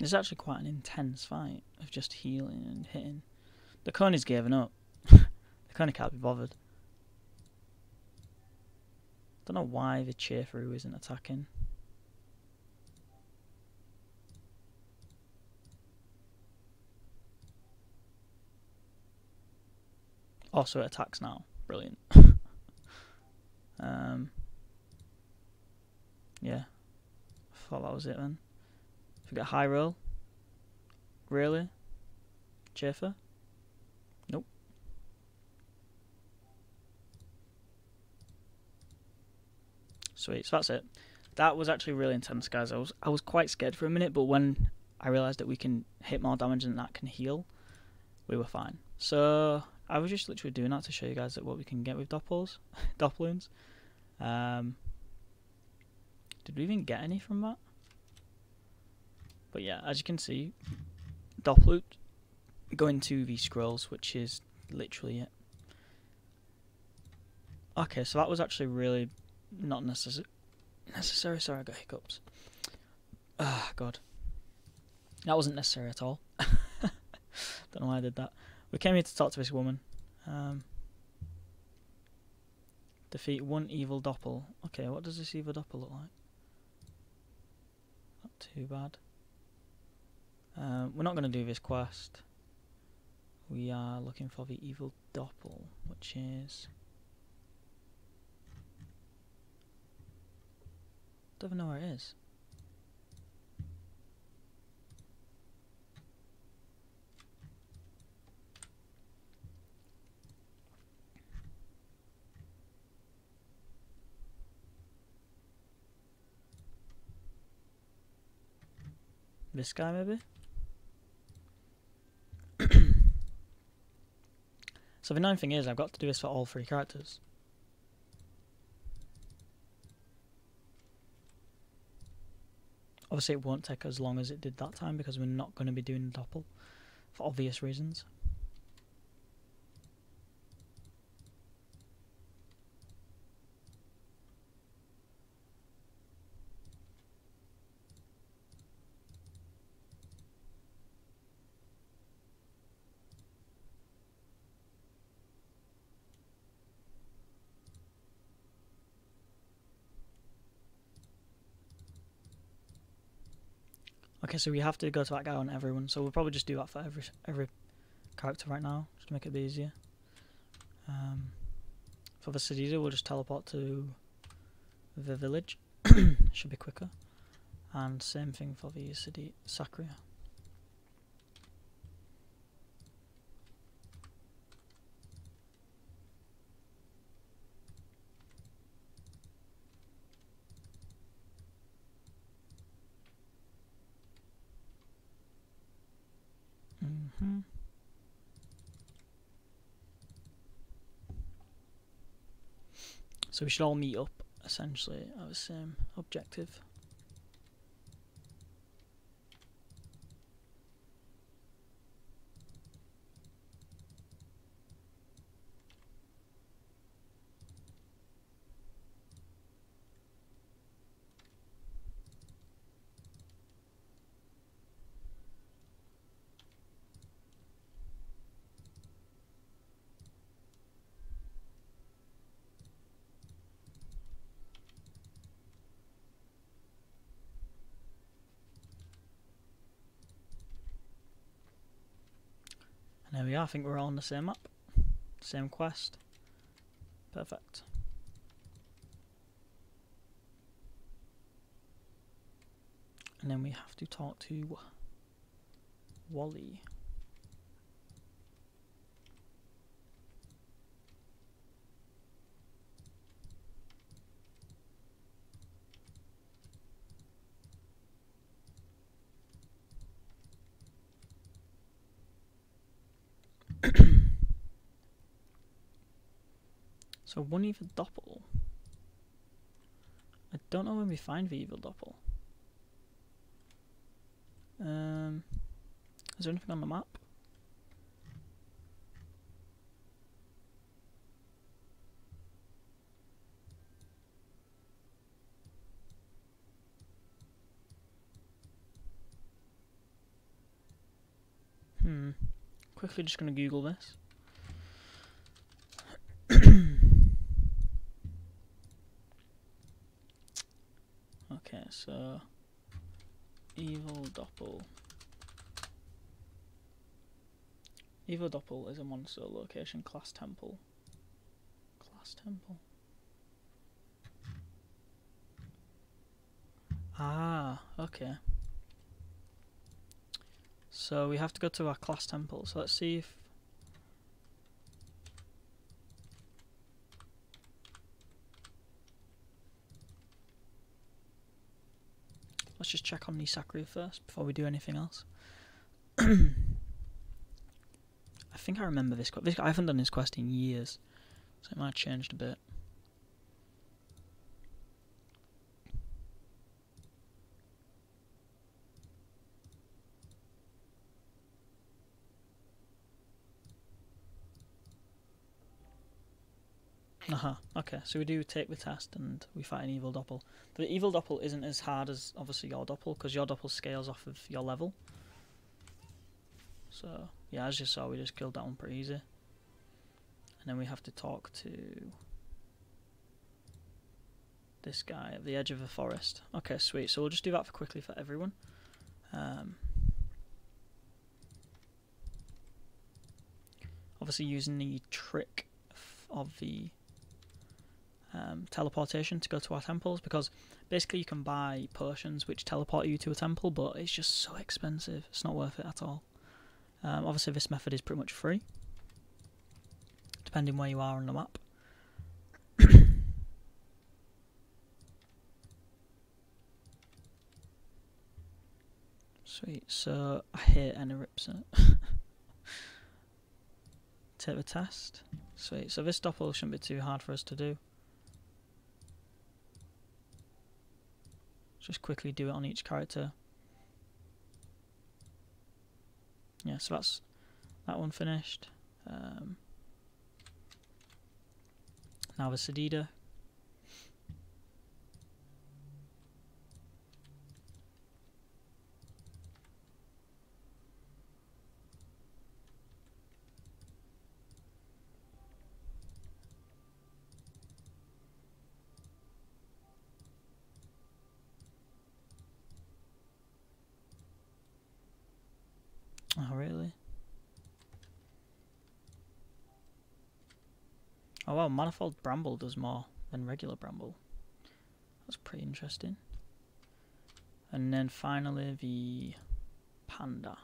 It's actually quite an intense fight of just healing and hitting. The Coney's given up. The Coney can't be bothered. Don't know why the Cheerfru isn't attacking. Also, it attacks now. Brilliant. Yeah. I thought that was it then. If we get high roll. Really? Cheerfur? Nope. Sweet, so that's it. That was actually really intense, guys. I was quite scared for a minute, but when I realised that we can hit more damage and that can heal, we were fine. So I was just literally doing that to show you guys that what we can get with Dopploons. Did we even get any from that? But yeah, as you can see, Dopploot going to the scrolls, which is literally it. Okay, so that was actually really not necessary. Sorry, I got hiccups. Ah, God. That wasn't necessary at all. Don't know why I did that. We came here to talk to this woman. Defeat one evil Doppel. Okay, what does this evil Doppel look like? Not too bad. We're not going to do this quest. We are looking for the evil Doppel, which is... don't even know where it is. This guy, maybe? So the annoying thing is, I've got to do this for all 3 characters. Obviously it won't take as long as it did that time because we're not going to be doing Doppel for obvious reasons. Okay, so we have to go to that guy on everyone, so we'll probably just do that for every character right now, just to make it a bit easier. For the Sedita, we'll just teleport to the village. Should be quicker. And same thing for the Sacria. So we should all meet up, essentially, at the same objective. And there we are, I think we're all on the same map. Same quest. Perfect. And then we have to talk to Wally. So one evil Doppel. I don't know when we find the evil Doppel. Is there anything on the map? quickly just going to Google this. Okay, so Evil Doppel. Evil Doppel is a monster location class temple. Class temple. Ah, okay. So we have to go to our class temple. So let's see if... Let's just check on Nisakria first before we do anything else. I think I remember this quest. I haven't done this quest in years, so it might have changed a bit. Okay, so we do take the test and we fight an Evil Doppel. The Evil Doppel isn't as hard as obviously your Doppel, because your Doppel scales off of your level. So, yeah, as you saw, we just killed that one pretty easy. And then we have to talk to this guy at the edge of the forest. Okay, sweet. So we'll just do that quickly for everyone. Obviously using the trick of the teleportation to go to our temples, because basically you can buy potions which teleport you to a temple, but it's just so expensive. It's not worth it at all. Obviously this method is pretty much free, depending where you are on the map. Sweet, so I hate Eneripsa. Take the test. Sweet, so this Doppel shouldn't be too hard for us to do. Just quickly do it on each character. Yeah, so that's that one finished. Now the Sedida. Oh, really? Oh wow, Manifold Bramble does more than regular Bramble. That's pretty interesting. And then finally the Panda.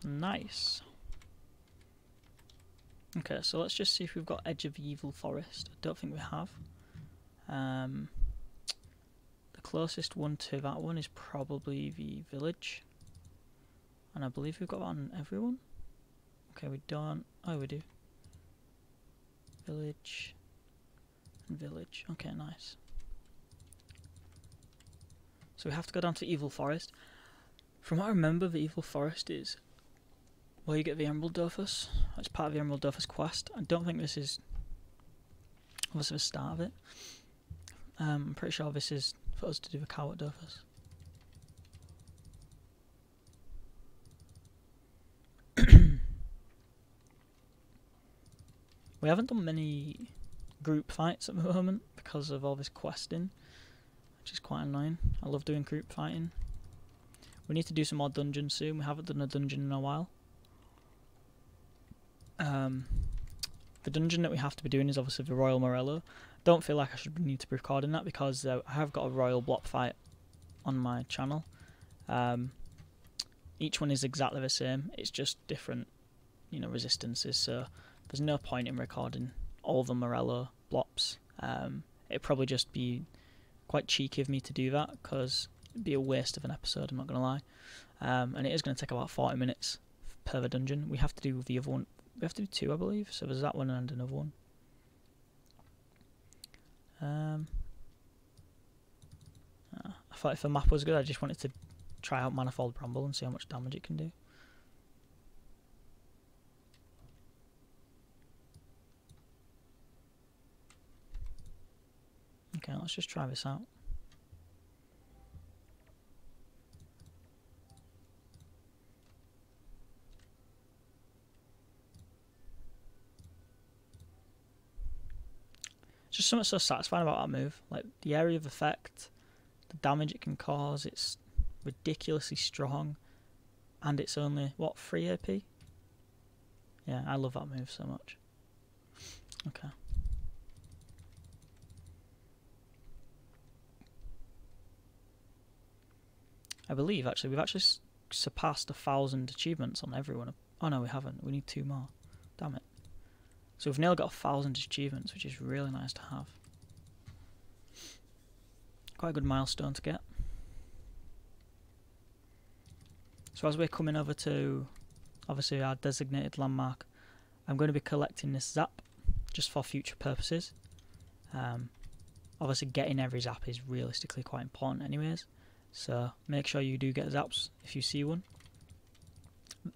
Nice. Okay, so let's just see if we've got Edge of Evil Forest. I don't think we have. The closest one to that one is probably the village. And I believe we've got that on everyone. Okay, we don't. Oh, we do. Village. And village. Okay, nice. So we have to go down to Evil Forest. From what I remember, the Evil Forest is where you get the Emerald Dofus. It's part of the Emerald Dofus quest. I don't think this is obviously the start of it. I'm pretty sure this is for us to do the Cawwot Dofus. We haven't done many group fights at the moment because of all this questing, which is quite annoying. I love doing group fighting. We need to do some more dungeons soon. We haven't done a dungeon in a while. The dungeon that we have to be doing is obviously the Royal Morello. Don't feel like I should need to be recording that because I have got a Royal Block fight on my channel. Each one is exactly the same. It's just different, you know, resistances. So there's no point in recording all the Morello blops. It'd probably just be quite cheeky of me to do that because it'd be a waste of an episode, I'm not going to lie. And it is going to take about 40 minutes per the dungeon. We have to do the other one. We have to do two, I believe. So there's that one and another one. I thought if a map was good, I just wanted to try out Manifold Bramble and see how much damage it can do. Okay, let's just try this out. Just something so satisfying about that move. Like the area of effect, the damage it can cause, it's ridiculously strong, and it's only, what, 3 AP? Yeah, I love that move so much. Okay. I believe, actually, we've actually surpassed 1,000 achievements on everyone. Oh no, we haven't. We need 2 more. Damn it. So we've nearly got 1,000 achievements, which is really nice to have. Quite a good milestone to get. So as we're coming over to, obviously, our designated landmark, I'm going to be collecting this zap just for future purposes. Obviously, getting every zap is realistically quite important anyways. So make sure you do get zaps if you see one.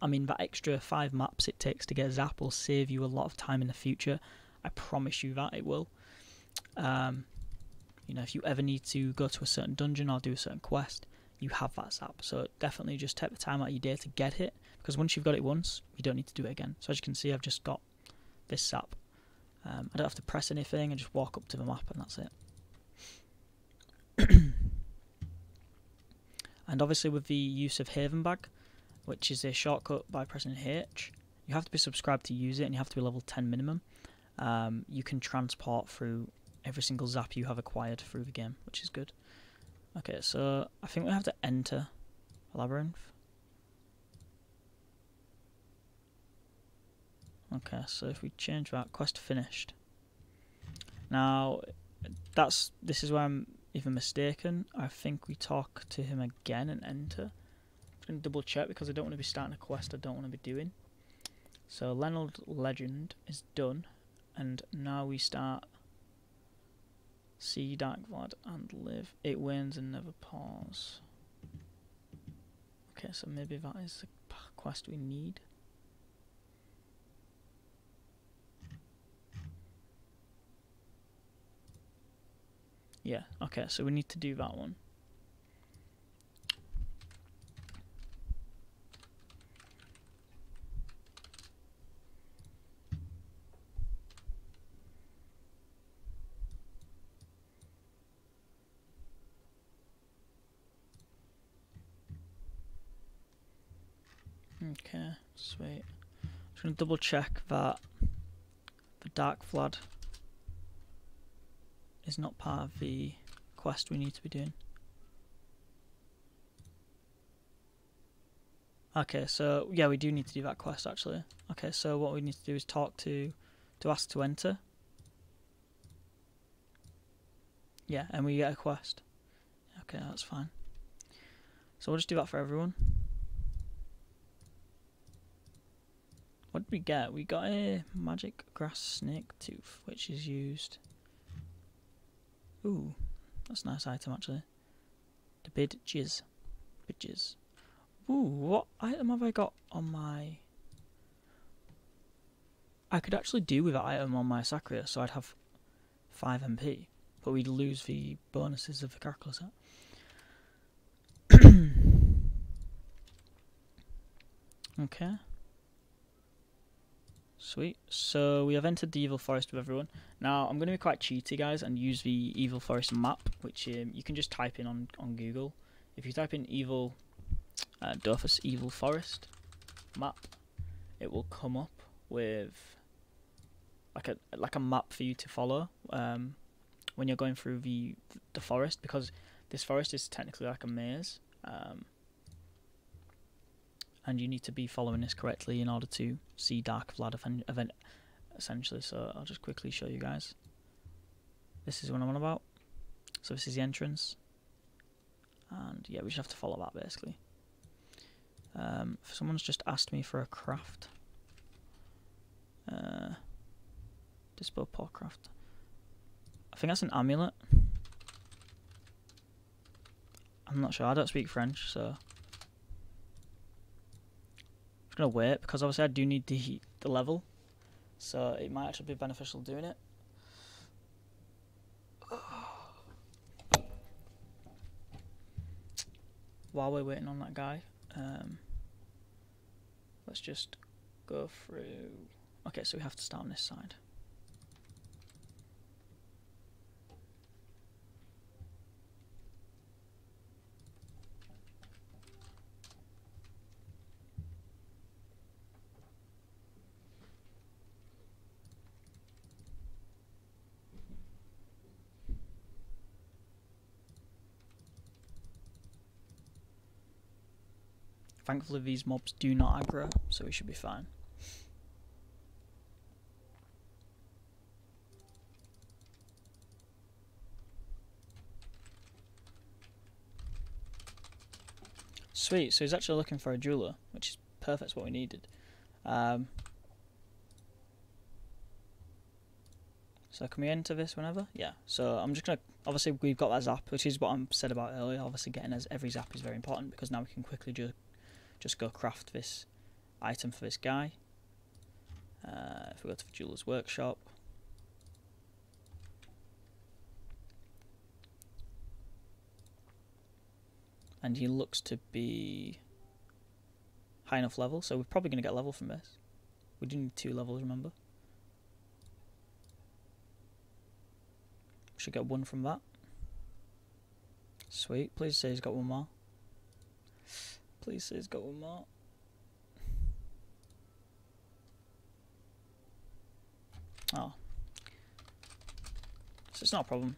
I mean, that extra 5 maps it takes to get a zap will save you a lot of time in the future. I promise you that it will. You know, if you ever need to go to a certain dungeon or do a certain quest, you have that zap. So definitely just take the time out of your day to get it, because once you've got it once, you don't need to do it again. So as you can see, I've just got this zap. I don't have to press anything, I just walk up to the map and that's it. And obviously with the use of Haven Bag, which is a shortcut by pressing H, you have to be subscribed to use it and you have to be level 10 minimum. You can transport through every single zap you have acquired through the game, which is good. Okay, so I think we have to enter a labyrinth. Okay, so if we change that, quest finished. Now, this is where I'm even mistaken. I think we talk to him again and enter. I'm going to double check because I don't want to be starting a quest I don't want to be doing. So Leonard Legend is done, and now we start See Dark Vlad and Live. It wanes and never pause. Okay, so maybe that is the quest we need. Yeah, okay, so we need to do that one. Okay, sweet. Just gonna double check that the Dark Vlad is not part of the quest we need to be doing. Okay, so yeah, we do need to do that quest actually. Okay, so what we need to do is talk to ask to enter. Yeah, and we get a quest. Okay, that's fine. So we'll just do that for everyone. What did we get? We got a magic grass snake tooth, which is used. Ooh, that's a nice item actually. The bid jizz. Bidges. Ooh, what item have I got on my... I could actually do with that item on my Sacria, so I'd have 5 MP, but we'd lose the bonuses of the Caracal set. Okay. Sweet. So we have entered the Evil Forest with everyone. Now I'm going to be quite cheaty, guys, and use the Evil Forest map, which you can just type in on Google. If you type in Evil Dofus Evil Forest map, it will come up with like a map for you to follow when you're going through the forest, because this forest is technically like a maze, and you need to be following this correctly in order to see Dark Vlad event essentially. So I'll just quickly show you guys. This is what I'm on about. So this is the entrance, and yeah, we just have to follow that basically. Someone's just asked me for a craft. Dispo Paw craft. I think that's an amulet. I'm not sure. I don't speak French, so I'm just gonna wait because obviously I do need the level, so it might actually be beneficial doing it. While we're waiting on that guy, let's just go through. Okay, so we have to start on this side. Thankfully these mobs do not aggro, so we should be fine. Sweet, so he's actually looking for a jeweler, which is perfect, what we needed. So can we enter this whenever? Yeah, so I'm just going to, obviously we've got that zap, which is what I said about earlier. Obviously getting as every zap is very important because now we can quickly just go craft this item for this guy. If we go to the jeweler's workshop, and he looks to be high enough level, so we're probably going to get level from this. We do need 2 levels, remember? Should get 1 from that. Sweet, please say he's got 1 more. Please say he's got 1 more. Oh. So it's not a problem.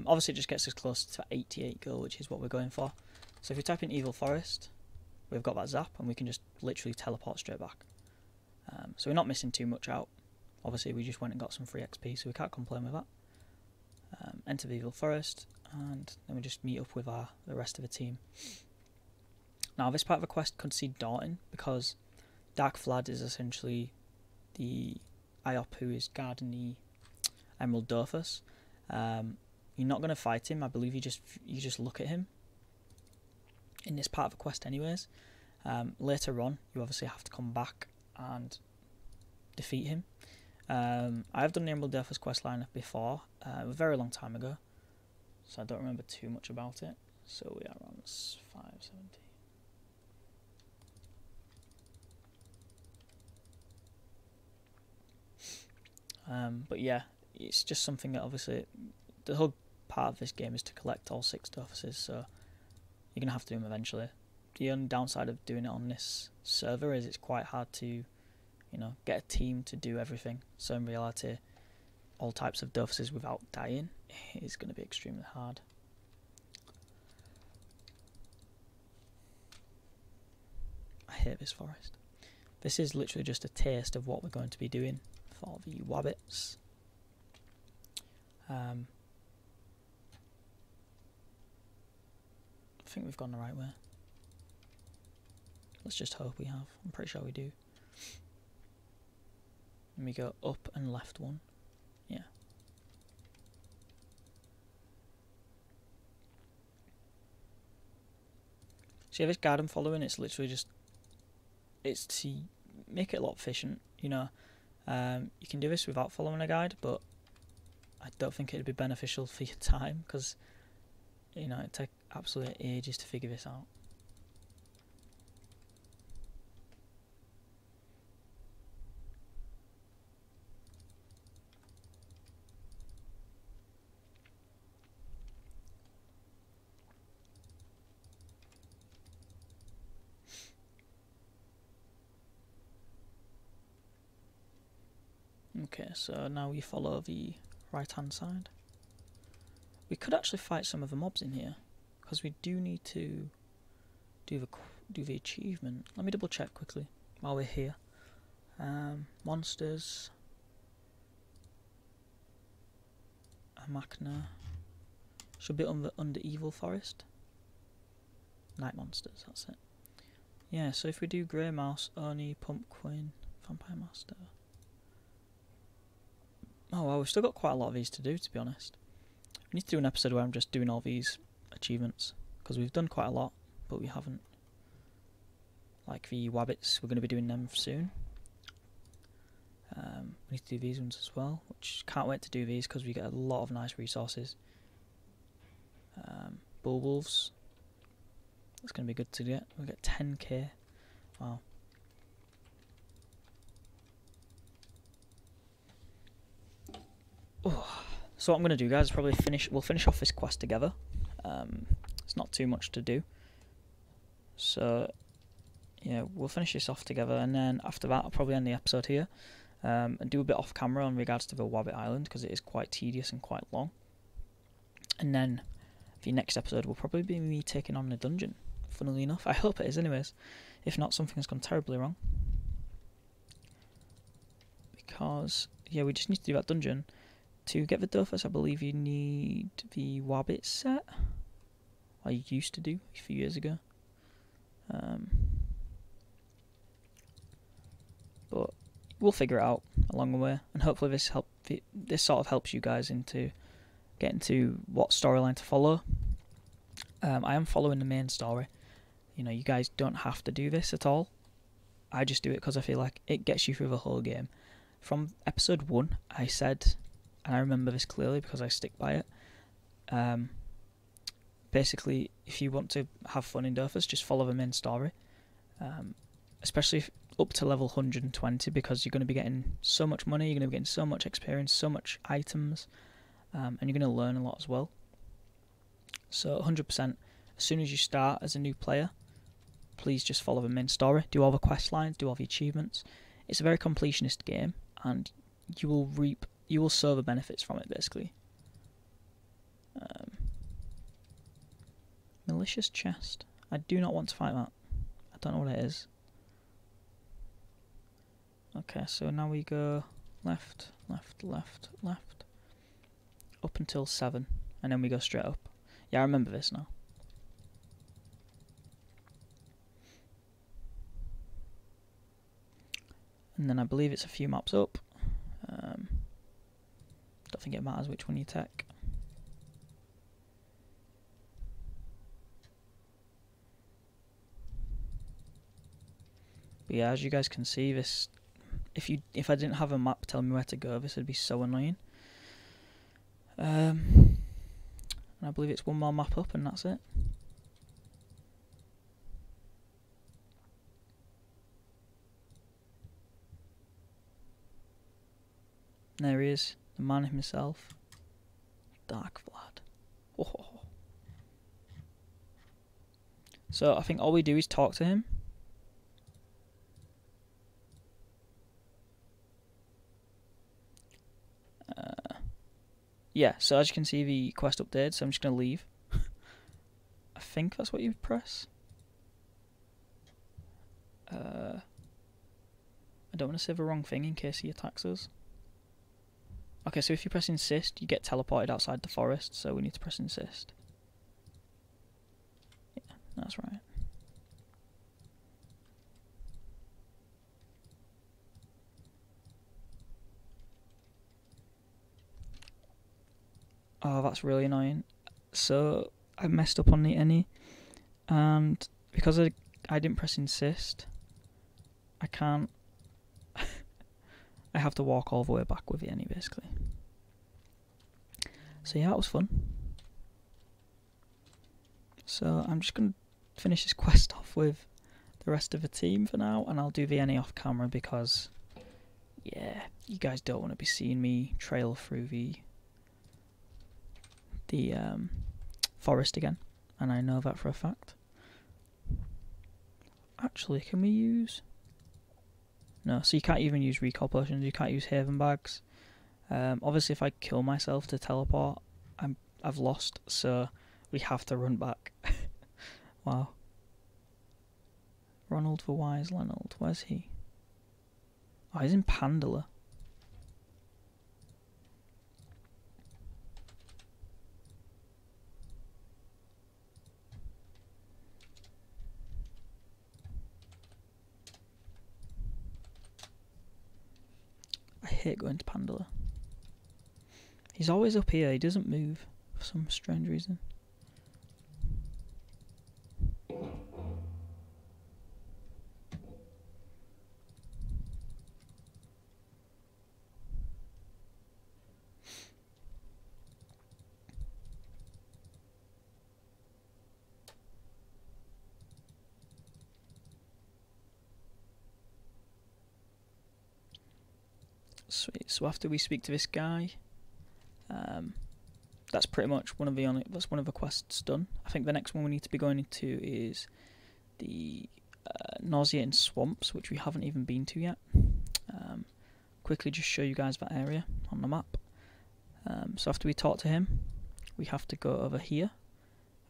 Obviously it just gets us close to 88 gold, which is what we're going for. So if we type in Evil Forest, we've got that zap and we can just literally teleport straight back. So we're not missing too much out. Obviously we just went and got some free XP, so we can't complain with that. Enter the Evil Forest, and then we just meet up with the rest of the team. Now this part of the quest could seem daunting because Dark Vlad is essentially the IOP who is guarding the Emerald Dofus. You're not going to fight him. I believe you just look at him in this part of the quest anyways. Later on you obviously have to come back and defeat him. I have done the Emerald Dofus questline before, a very long time ago, so I don't remember too much about it. So we are on 570. But yeah, it's just something that obviously the whole part of this game is to collect all 6 Dofuses, so you're going to have to do them eventually. The only downside of doing it on this server is it's quite hard to, get a team to do everything. So in reality, all types of Dofuses without dying is going to be extremely hard. I hate this forest. This is literally just a taste of what we're going to be doing for the Wabbits. I think we've gone the right way. Let's just hope we have. I'm pretty sure we do. And we go up and left 1. Yeah. See, this garden following, it's literally just, it's to make it a lot efficient, You can do this without following a guide, but I don't think it'd be beneficial for your time because, it'd take absolute ages to figure this out. Okay, so now we follow the right hand side. We could actually fight some of the mobs in here because we do need to do the achievement. Let me double check quickly while we're here. Monsters, Amachna should be under Evil Forest. Night monsters, that's it. Yeah, so if we do Grey Mouse, Oni, Pumpkin, Vampire Master. Oh well, we've still got quite a lot of these to do, to be honest. We need to do an episode where I'm just doing all these achievements, because we've done quite a lot, but we haven't. Like the wabbits, we're going to be doing them soon. We need to do these ones as well, which can't wait to do these because we get a lot of nice resources. Bull wolves, that's going to be good to get. We get 10k. Wow. Oh. So what I'm going to do, guys, is probably we'll finish off this quest together. It's not too much to do. So, yeah, we'll finish this off together, and then after that I'll probably end the episode here. And do a bit off camera in regards to the Wabbit Island, because it is quite tedious and quite long. And then the next episode will probably be me taking on a dungeon, funnily enough. I hope it is anyways. If not, something has gone terribly wrong. Because, yeah, we just need to do that dungeon. To get the Dofus, I believe you need the Wabbit set. I used to do a few years ago. But we'll figure it out along the way, and hopefully this sort of helps you guys into getting to what storyline to follow. I am following the main story. You know, you guys don't have to do this at all. I just do it because I feel like it gets you through the whole game. From episode 1, I said, and I remember this clearly because I stick by it. Basically, if you want to have fun in Dofus, just follow the main story. Especially up to level 120, because you're going to be getting so much money, you're going to be getting so much experience, so much items, and you're going to learn a lot as well. So 100%, as soon as you start as a new player, please just follow the main story, do all the quest lines, do all the achievements. It's a very completionist game, and you will sow the benefits from it, basically. Malicious chest. I do not want to fight that. I don't know what it is. Okay, so now we go left, left, left, left, up until 7, and then we go straight up. Yeah, I remember this now. And then I believe it's a few maps up. Don't think it matters which one you take. But yeah, as you guys can see, this if I didn't have a map telling me where to go, this would be so annoying. And I believe it's one more map up, and that's it. There he is, the man himself, Dark Vlad. Oh. So I think all we do is talk to him. Yeah, so as you can see, the quest updated, so I'm just going to leave. I think that's what you press. I don't want to say the wrong thing in case he attacks us. Okay, so if you press insist, you get teleported outside the forest, so we need to press insist. Yeah, that's right. Oh, that's really annoying. So I messed up on the any, and because I didn't press insist, I can't. I have to walk all the way back with the any, basically. So yeah, that was fun. So I'm just going to finish this quest off with the rest of the team for now, and I'll do the any off camera because, yeah, you guys don't want to be seeing me trail through the forest again, and I know that for a fact. Actually, can we use... No, so you can't even use recall potions, you can't use haven bags. Obviously if I kill myself to teleport, I've lost, so we have to run back. Wow. Ronald the Wise Lenold, where's he? Oh, he's in Pandala. I hate going to Pandala. He's always up here, he doesn't move for some strange reason. Sweet. So after we speak to this guy, that's pretty much one of the quests done. I think the next one we need to be going into is the nauseating swamps, which we haven't even been to yet. Quickly just show you guys that area on the map. So after we talk to him, we have to go over here,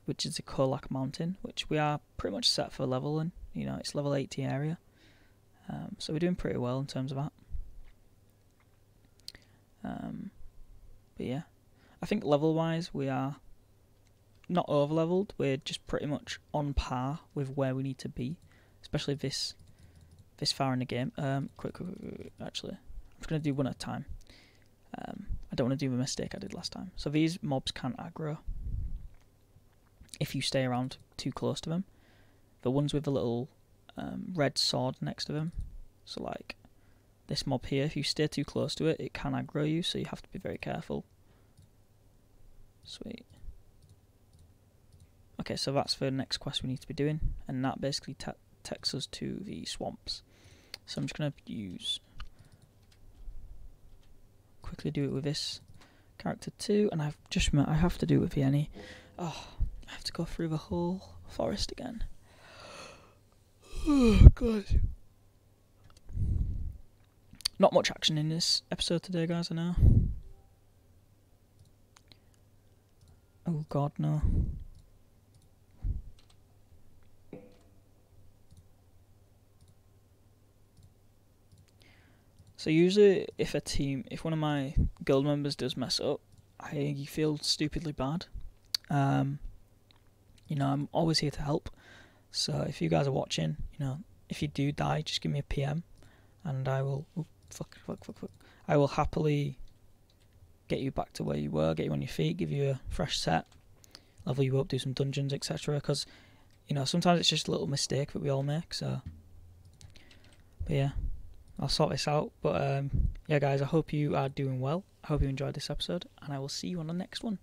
which is the Cawwot Mountain, which we are pretty much set for level in. You know, it's level 80 area, so we're doing pretty well in terms of that. But yeah, I think level wise we are not over leveled, we're just pretty much on par with where we need to be, especially this far in the game. Quick, actually I'm just going to do one at a time. I don't want to do the mistake I did last time. So these mobs can't aggro if you stay around too close to them. The ones with the little red sword next to them, so like this mob here, if you stay too close to it, it can aggro you, so you have to be very careful. Sweet. Okay, so that's the next quest we need to be doing, and that basically takes us to the swamps. So I'm just going to quickly do it with this character too, and I've just I have to do it with Yenny. Oh, I have to go through the whole forest again. Oh god. Not much action in this episode today, guys, I know. Oh god, no. So usually if one of my guild members does mess up, I feel stupidly bad. You know, I'm always here to help. So if you guys are watching, you know, if you do die, just give me a PM and I will... I will happily get you back to where you were, get you on your feet, give you a fresh set, level you up, do some dungeons, etc. Because, you know, sometimes it's just a little mistake that we all make, so... But yeah, I'll sort this out. But yeah, guys, I hope you are doing well. I hope you enjoyed this episode, and I will see you on the next one.